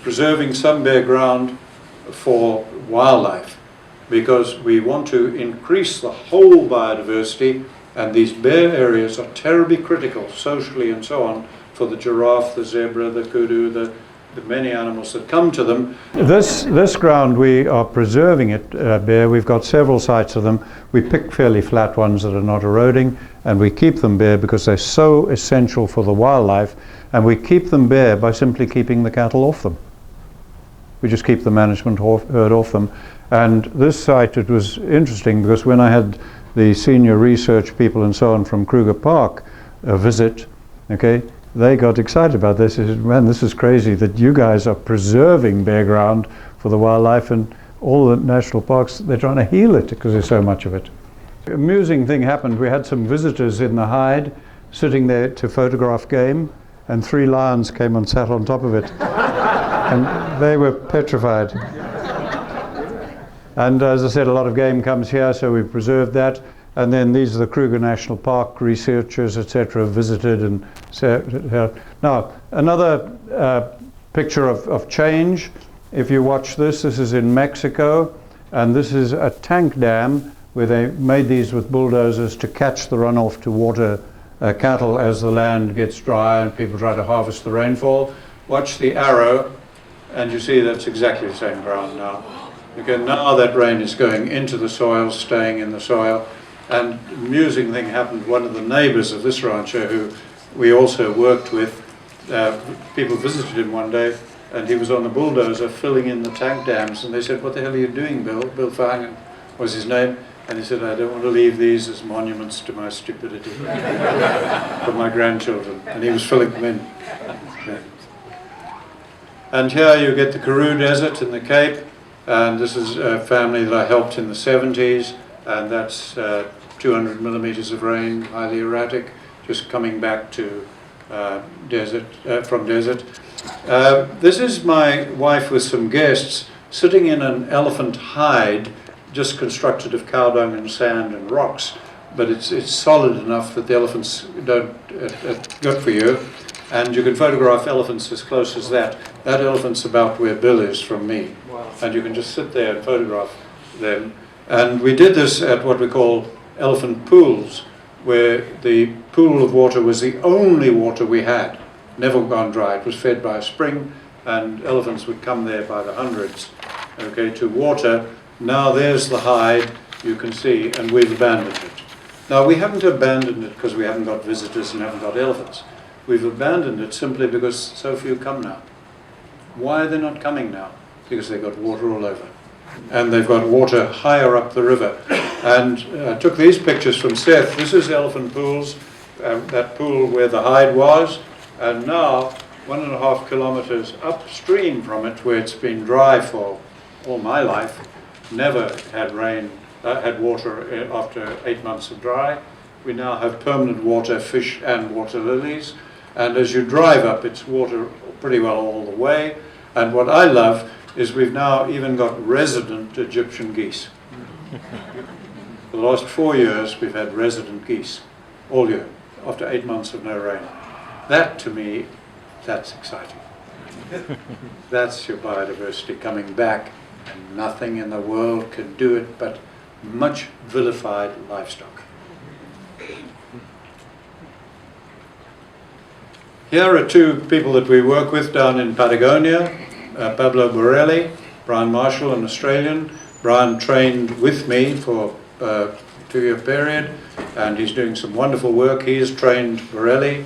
preserving some bare ground for wildlife, because we want to increase the whole biodiversity, and these bare areas are terribly critical socially and so on for the giraffe, the zebra, the kudu, the many animals that come to them. This ground, we are preserving it bare. We've got several sites of them. We pick fairly flat ones that are not eroding, and we keep them bare because they're so essential for the wildlife, and we keep them bare by simply keeping the cattle off them. We just keep the management herd off them. And this site, it was interesting because when I had the senior research people and so on from Kruger Park visit, okay, they got excited about this. They said, man, this is crazy that you guys are preserving bare ground for the wildlife, and all the national parks, they're trying to heal it because there's so much of it. Amusing thing happened. We had some visitors in the hide sitting there to photograph game, and 3 lions came and sat on top of it. And they were petrified. And as I said, a lot of game comes here, so we preserved that. And then these are the Kruger National Park researchers, etc., visited. And now, another picture of change. If you watch this, this is in Mexico, and this is a tank dam where they made these with bulldozers to catch the runoff to water cattle as the land gets dry and people try to harvest the rainfall. Watch the arrow, and you see that's exactly the same ground now. Again, now that rain is going into the soil, staying in the soil. And an amusing thing happened. One of the neighbors of this rancher, who we also worked with, people visited him one day, and he was on the bulldozer filling in the tank dams, and they said, what the hell are you doing, Bill? Bill Fangen was his name. And he said, I don't want to leave these as monuments to my stupidity for my grandchildren. And he was filling them in. Yeah. And here you get the Karoo Desert in the Cape, and this is a family that I helped in the 70s, and that's 200 millimeters of rain, highly erratic, just coming back to desert, from desert. This is my wife with some guests sitting in an elephant hide, just constructed of cow dung and sand and rocks, but it's solid enough that the elephants don't good for you. And you can photograph elephants as close as that. That elephant's about where Bill is from me. Wow. And you can just sit there and photograph them. And we did this at what we call elephant pools, where the pool of water was the only water we had, never gone dry. It was fed by a spring, and elephants would come there by the hundreds, okay, to water. Now there's the hide, you can see, and we've abandoned it. Now we haven't abandoned it because we haven't got visitors and haven't got elephants. We've abandoned it simply because so few come now. Why are they not coming now? Because they've got water all over. And they've got water higher up the river. And I took these pictures from Seth. This is Elephant Pools, that pool where the hide was. And now, 1.5 kilometers upstream from it, where it's been dry for all my life, never had rain, had water after 8 months of dry. We now have permanent water, fish and water lilies. And as you drive up, it's water pretty well all the way. And what I love is we've now even got resident Egyptian geese. For the last 4 years, we've had resident geese all year, after 8 months of no rain. That, to me, that's exciting. That's your biodiversity coming back, and nothing in the world can do it but much vilified livestock. Here are two people that we work with down in Patagonia, Pablo Borelli, Brian Marshall, an Australian. Brian trained with me for a 2-year period, and he's doing some wonderful work. He has trained Borelli,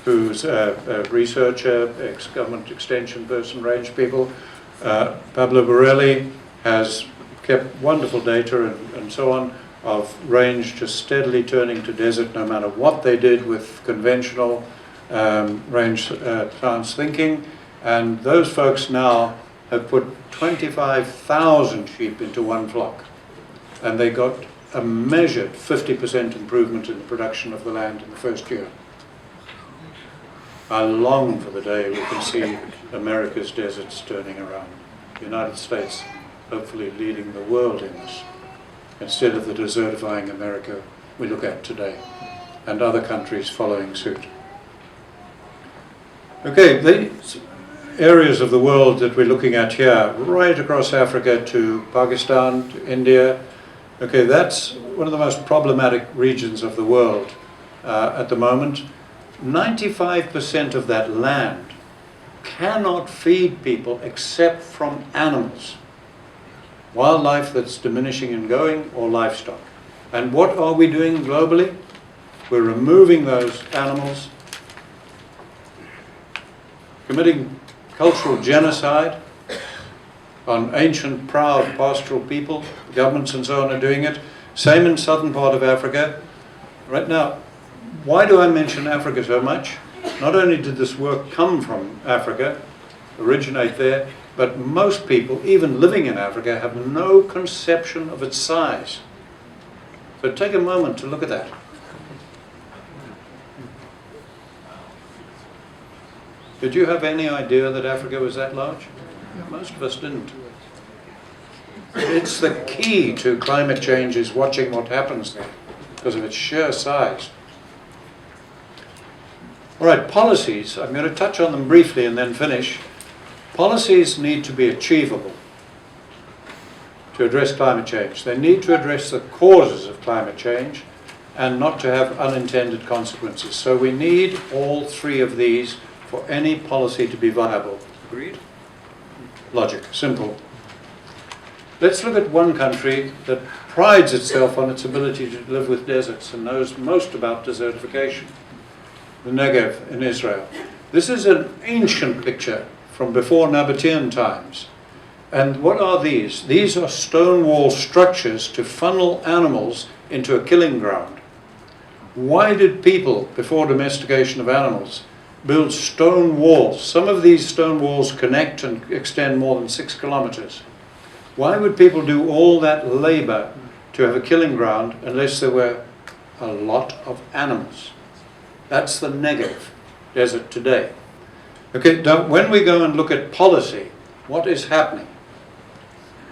who's a researcher, ex-government extension person, range people. Pablo Borelli has kept wonderful data and so on of range just steadily turning to desert no matter what they did with conventional range plants thinking. And those folks now have put 25,000 sheep into one flock, and they got a measured 50% improvement in the production of the land in the first year. I long for the day we can see America's deserts turning around. The United States hopefully leading the world in this, instead of the desertifying America we look at today, and other countries following suit. Okay, these areas of the world that we're looking at here, right across Africa to Pakistan, to India, okay, that's one of the most problematic regions of the world at the moment. 95% of that land cannot feed people except from animals. Wildlife that's diminishing and going, or livestock. And what are we doing globally? We're removing those animals, committing cultural genocide on ancient, proud, pastoral people. Governments and so on are doing it. Same in southern part of Africa. Right now, why do I mention Africa so much? Not only did this work come from Africa, originate there, but most people, even living in Africa, have no conception of its size. So take a moment to look at that. Did you have any idea that Africa was that large? Most of us didn't. It's the key to climate change is watching what happens there because of its sheer size. All right, policies. I'm going to touch on them briefly and then finish. Policies need to be achievable to address climate change. They need to address the causes of climate change and not to have unintended consequences. So we need all three of these for any policy to be viable. Agreed? Logic, simple. Let's look at one country that prides itself on its ability to live with deserts and knows most about desertification. The Negev in Israel. This is an ancient picture from before Nabatean times. And what are these? These are stone wall structures to funnel animals into a killing ground. Why did people, before domestication of animals, build stone walls? Some of these stone walls connect and extend more than 6 kilometers. Why would people do all that labor to have a killing ground unless there were a lot of animals? That's the Negev desert today. Okay, now when we go and look at policy, what is happening?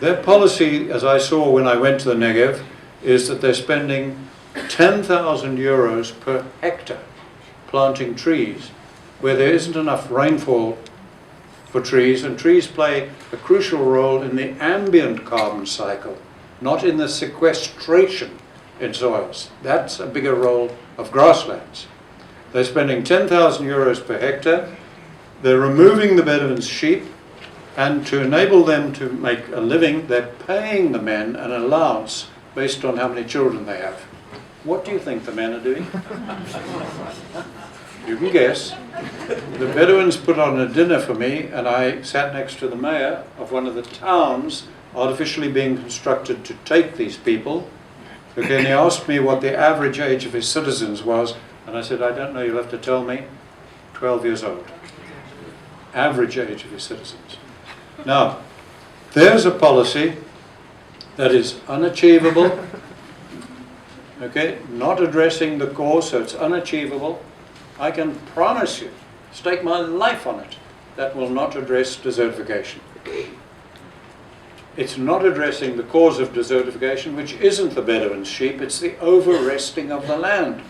Their policy, as I saw when I went to the Negev, is that they're spending 10,000 euros per hectare planting trees where there isn't enough rainfall for trees, and trees play a crucial role in the ambient carbon cycle, not in the sequestration in soils. That's a bigger role of grasslands. They're spending 10,000 euros per hectare. They're removing the Bedouins' sheep, and to enable them to make a living, they're paying the men an allowance based on how many children they have. What do you think the men are doing? You can guess. The Bedouins put on a dinner for me, and I sat next to the mayor of one of the towns artificially being constructed to take these people. Okay, and he asked me what the average age of his citizens was, and I said, I don't know, you'll have to tell me. 12 years old. Average age of his citizens. Now, there's a policy that is unachievable, okay, not addressing the cause, so it's unachievable. I can promise you, stake my life on it, that will not address desertification. It's not addressing the cause of desertification, which isn't the Bedouin sheep, it's the over-resting of the land.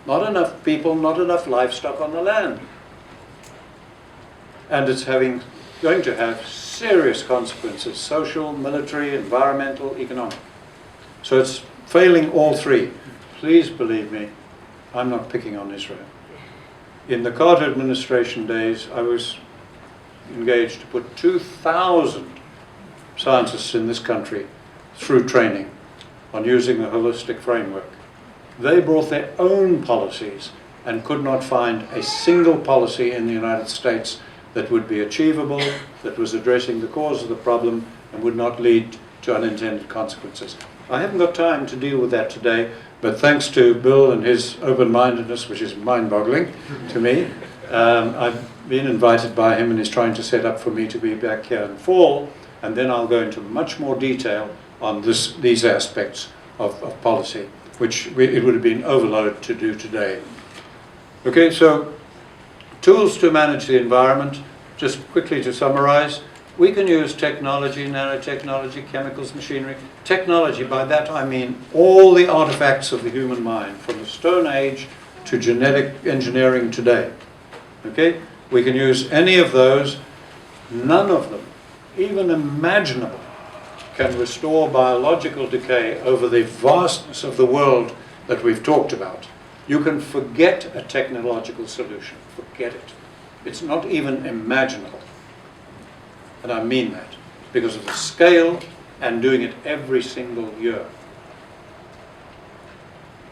Not enough people, not enough livestock on the land. And it's going to have serious consequences, social, military, environmental, economic. So it's failing all three. Please believe me, I'm not picking on Israel. In the Carter administration days, I was engaged to put 2,000 scientists in this country through training on using a holistic framework. They brought their own policies and could not find a single policy in the United States that would be achievable, that was addressing the cause of the problem and would not lead to unintended consequences. I haven't got time to deal with that today, but thanks to Bill and his open-mindedness, which is mind-boggling to me, I've been invited by him and he's trying to set up for me to be back here in fall, and then I'll go into much more detail on these aspects of policy, which it would have been overload to do today. Okay, so tools to manage the environment. Just quickly to summarize, we can use technology, nanotechnology, chemicals, machinery. Technology, by that I mean all the artifacts of the human mind, from the Stone Age to genetic engineering today. Okay, we can use any of those. None of them, even imaginable, can restore biological decay over the vastness of the world that we've talked about. You can forget a technological solution. Forget it. It's not even imaginable. And I mean that because of the scale and doing it every single year.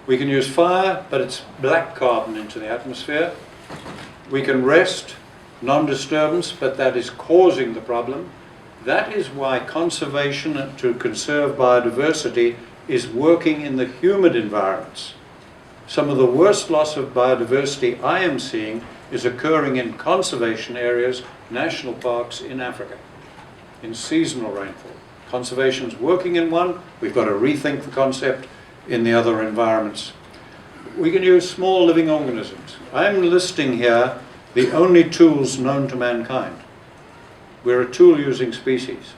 We can use fire, but it's black carbon into the atmosphere. We can rest, non-disturbance, but that is causing the problem. That is why conservation to conserve biodiversity is working in the humid environments. Some of the worst loss of biodiversity I am seeing is occurring in conservation areas, national parks in Africa, in seasonal rainfall. Conservation's working in one, we've got to rethink the concept in the other environments. We can use small living organisms. I'm listing here the only tools known to mankind. We're a tool-using species.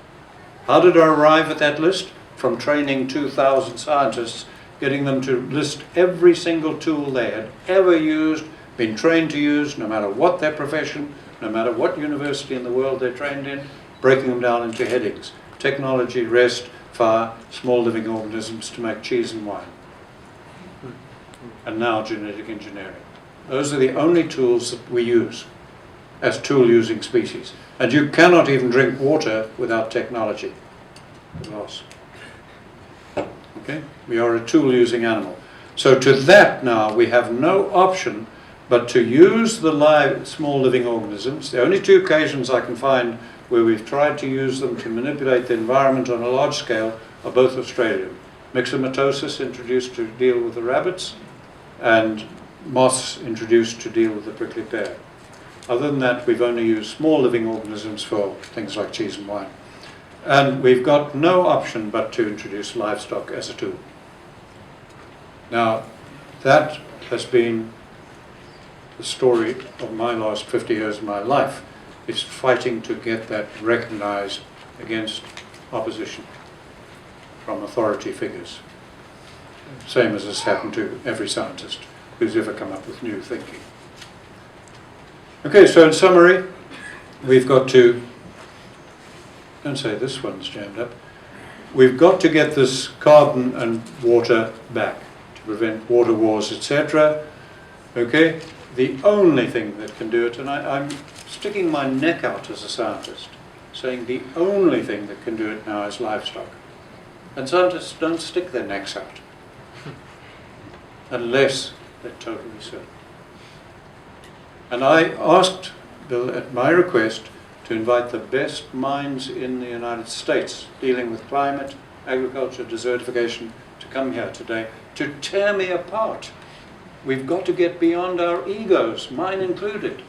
How did I arrive at that list? From training 2,000 scientists, getting them to list every single tool they had ever used, been trained to use, no matter what their profession, no matter what university in the world they're trained in, breaking them down into headings. Technology, rest, fire, small living organisms to make cheese and wine. And now genetic engineering. Those are the only tools that we use as tool-using species. And you cannot even drink water without technology. Loss. Okay? We are a tool-using animal. So to that now, we have no option but to use the live, small living organisms. The only two occasions I can find where we've tried to use them to manipulate the environment on a large scale are both Australian. Myxomatosis introduced to deal with the rabbits, and moths introduced to deal with the prickly pear. Other than that, we've only used small living organisms for things like cheese and wine. And we've got no option but to introduce livestock as a tool. Now, that has been the story of my last 50 years of my life, is fighting to get that recognized against opposition from authority figures. Same as has happened to every scientist who's ever come up with new thinking. Okay, so in summary, we've got to, don't say this one's jammed up, we've got to get this carbon and water back to prevent water wars, etc. Okay? The only thing that can do it, and I'm sticking my neck out as a scientist, saying the only thing that can do it now is livestock. And scientists don't stick their necks out unless they're totally certain. And I asked Bill, at my request, to invite the best minds in the United States dealing with climate, agriculture, desertification, to come here today to tear me apart. We've got to get beyond our egos, mine included.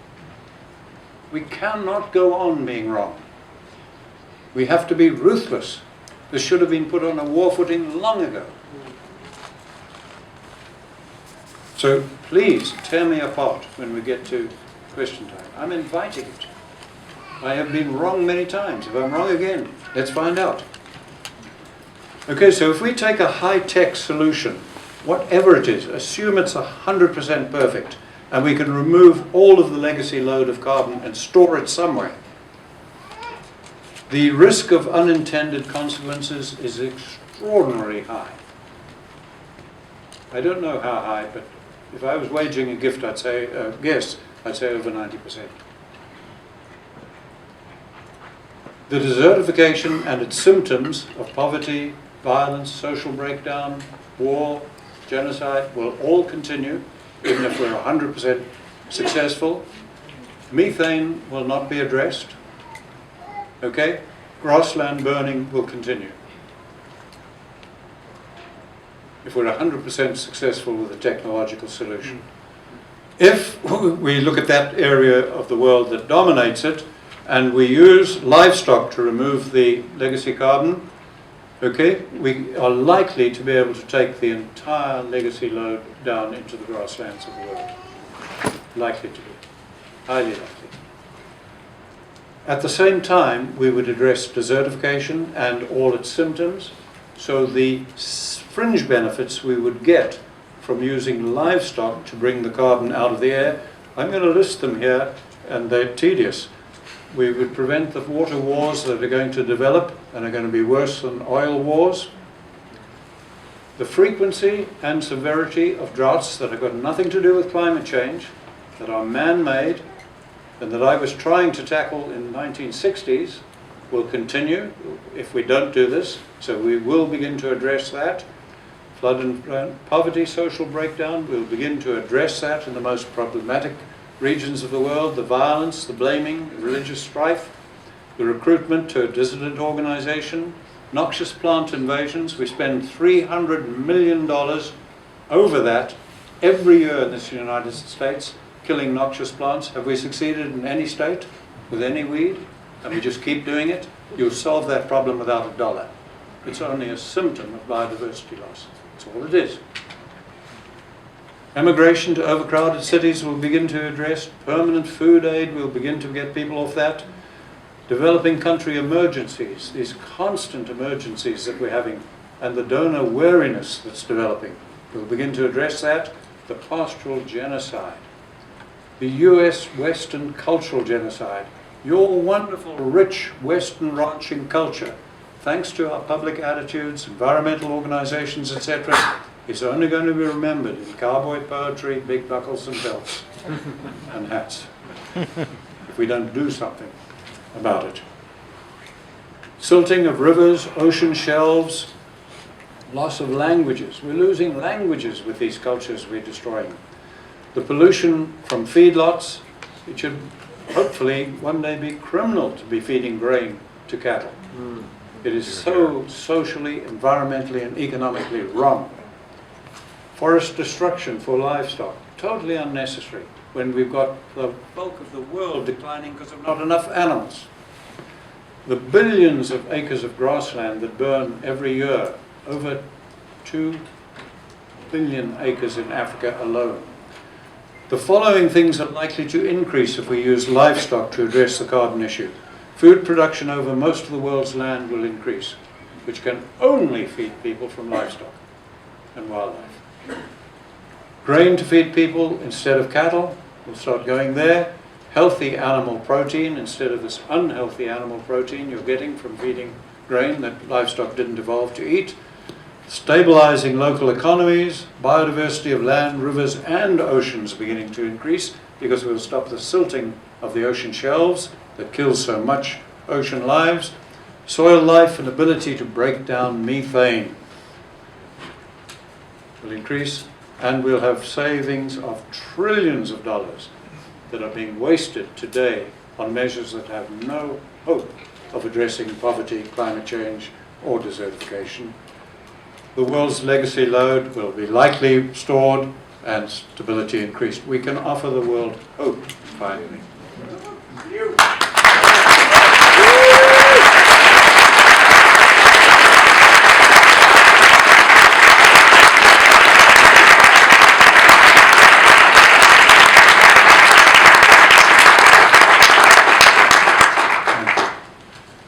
We cannot go on being wrong. We have to be ruthless. This should have been put on a war footing long ago. So please tear me apart when we get to question time. I'm inviting it. I have been wrong many times. If I'm wrong again, let's find out. Okay, so if we take a high-tech solution, whatever it is, assume it's 100% perfect, and we can remove all of the legacy load of carbon and store it somewhere, the risk of unintended consequences is extraordinarily high. I don't know how high, but if I was wagering a guess, I'd say over 90%. The desertification and its symptoms of poverty, violence, social breakdown, war, genocide will all continue, even if we're 100% successful. Methane will not be addressed. Okay? Grassland burning will continue. If we're 100% successful with a technological solution. If we look at that area of the world that dominates it, and we use livestock to remove the legacy carbon, okay, we are likely to be able to take the entire legacy load down into the grasslands of the world. Likely to be. Highly likely. At the same time, we would address desertification and all its symptoms, so the fringe benefits we would get from using livestock to bring the carbon out of the air, I'm going to list them here, and they're tedious. We would prevent the water wars that are going to develop and are going to be worse than oil wars. The frequency and severity of droughts that have got nothing to do with climate change, that are man-made, and that I was trying to tackle in the 1960s, will continue if we don't do this. So we will begin to address that. Flood and poverty, social breakdown, we'll begin to address that in the most problematic regions of the world, the violence, the blaming, the religious strife, the recruitment to a dissident organization, noxious plant invasions. We spend $300 million over that every year in this United States, killing noxious plants. Have we succeeded in any state with any weed? And we just keep doing it? You'll solve that problem without a dollar. It's only a symptom of biodiversity loss. That's all it is. Emigration to overcrowded cities will begin to address. Permanent food aid will begin to get people off that. Developing country emergencies, these constant emergencies that we're having, and the donor wariness that's developing, we'll begin to address that. The pastoral genocide, the US Western cultural genocide, your wonderful, rich Western ranching culture, thanks to our public attitudes, environmental organizations, etc., is only going to be remembered in cowboy poetry, big buckles and belts and hats, if we don't do something about it. Silting of rivers, ocean shelves, loss of languages. We're losing languages with these cultures we're destroying. The pollution from feedlots, it should hopefully one day be criminal to be feeding grain to cattle. It is so socially, environmentally, and economically wrong. Forest destruction for livestock, totally unnecessary when we've got the bulk of the world declining because of not enough animals. The billions of acres of grassland that burn every year, over 2 billion acres in Africa alone. The following things are likely to increase if we use livestock to address the carbon issue. Food production over most of the world's land will increase, which can only feed people from livestock and wildlife. Grain to feed people instead of cattle, we'll start going there. Healthy animal protein instead of this unhealthy animal protein you're getting from feeding grain that livestock didn't evolve to eat, stabilizing local economies, biodiversity of land, rivers and oceans beginning to increase because we'll stop the silting of the ocean shelves that kills so much ocean lives, soil life and ability to break down methane will increase, and we'll have savings of trillions of dollars that are being wasted today on measures that have no hope of addressing poverty, climate change or desertification. The world's legacy load will be likely stored and stability increased. We can offer the world hope, finally.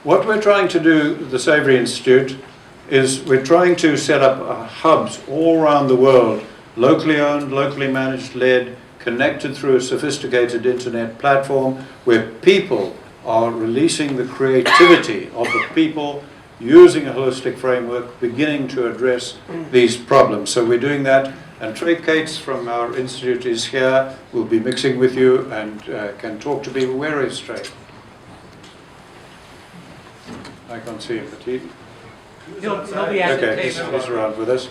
What we're trying to do at the Savory Institute is we're trying to set up hubs all around the world, locally owned, locally managed, led, connected through a sophisticated internet platform where people are releasing the creativity of the people using a holistic framework, beginning to address these problems. So we're doing that, and Trey Cates from our institute is here, will be mixing with you and can talk to people. Where is Trey? I can't see him, but He'll be at the okay, table. he's around with us.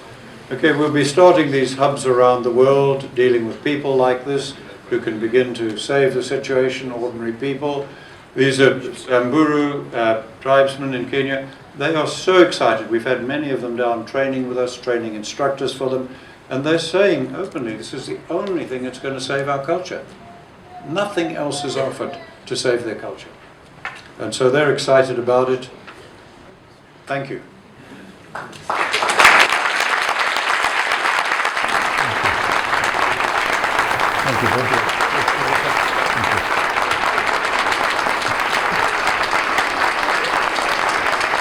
Okay, we'll be starting these hubs around the world, dealing with people like this, who can begin to save the situation, ordinary people. These are Samburu tribesmen in Kenya. They are so excited. We've had many of them down training with us, training instructors for them, and they're saying openly, this is the only thing that's going to save our culture. Nothing else is offered to save their culture. And so they're excited about it. Thank you. Thank you very much.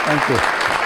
Thank you.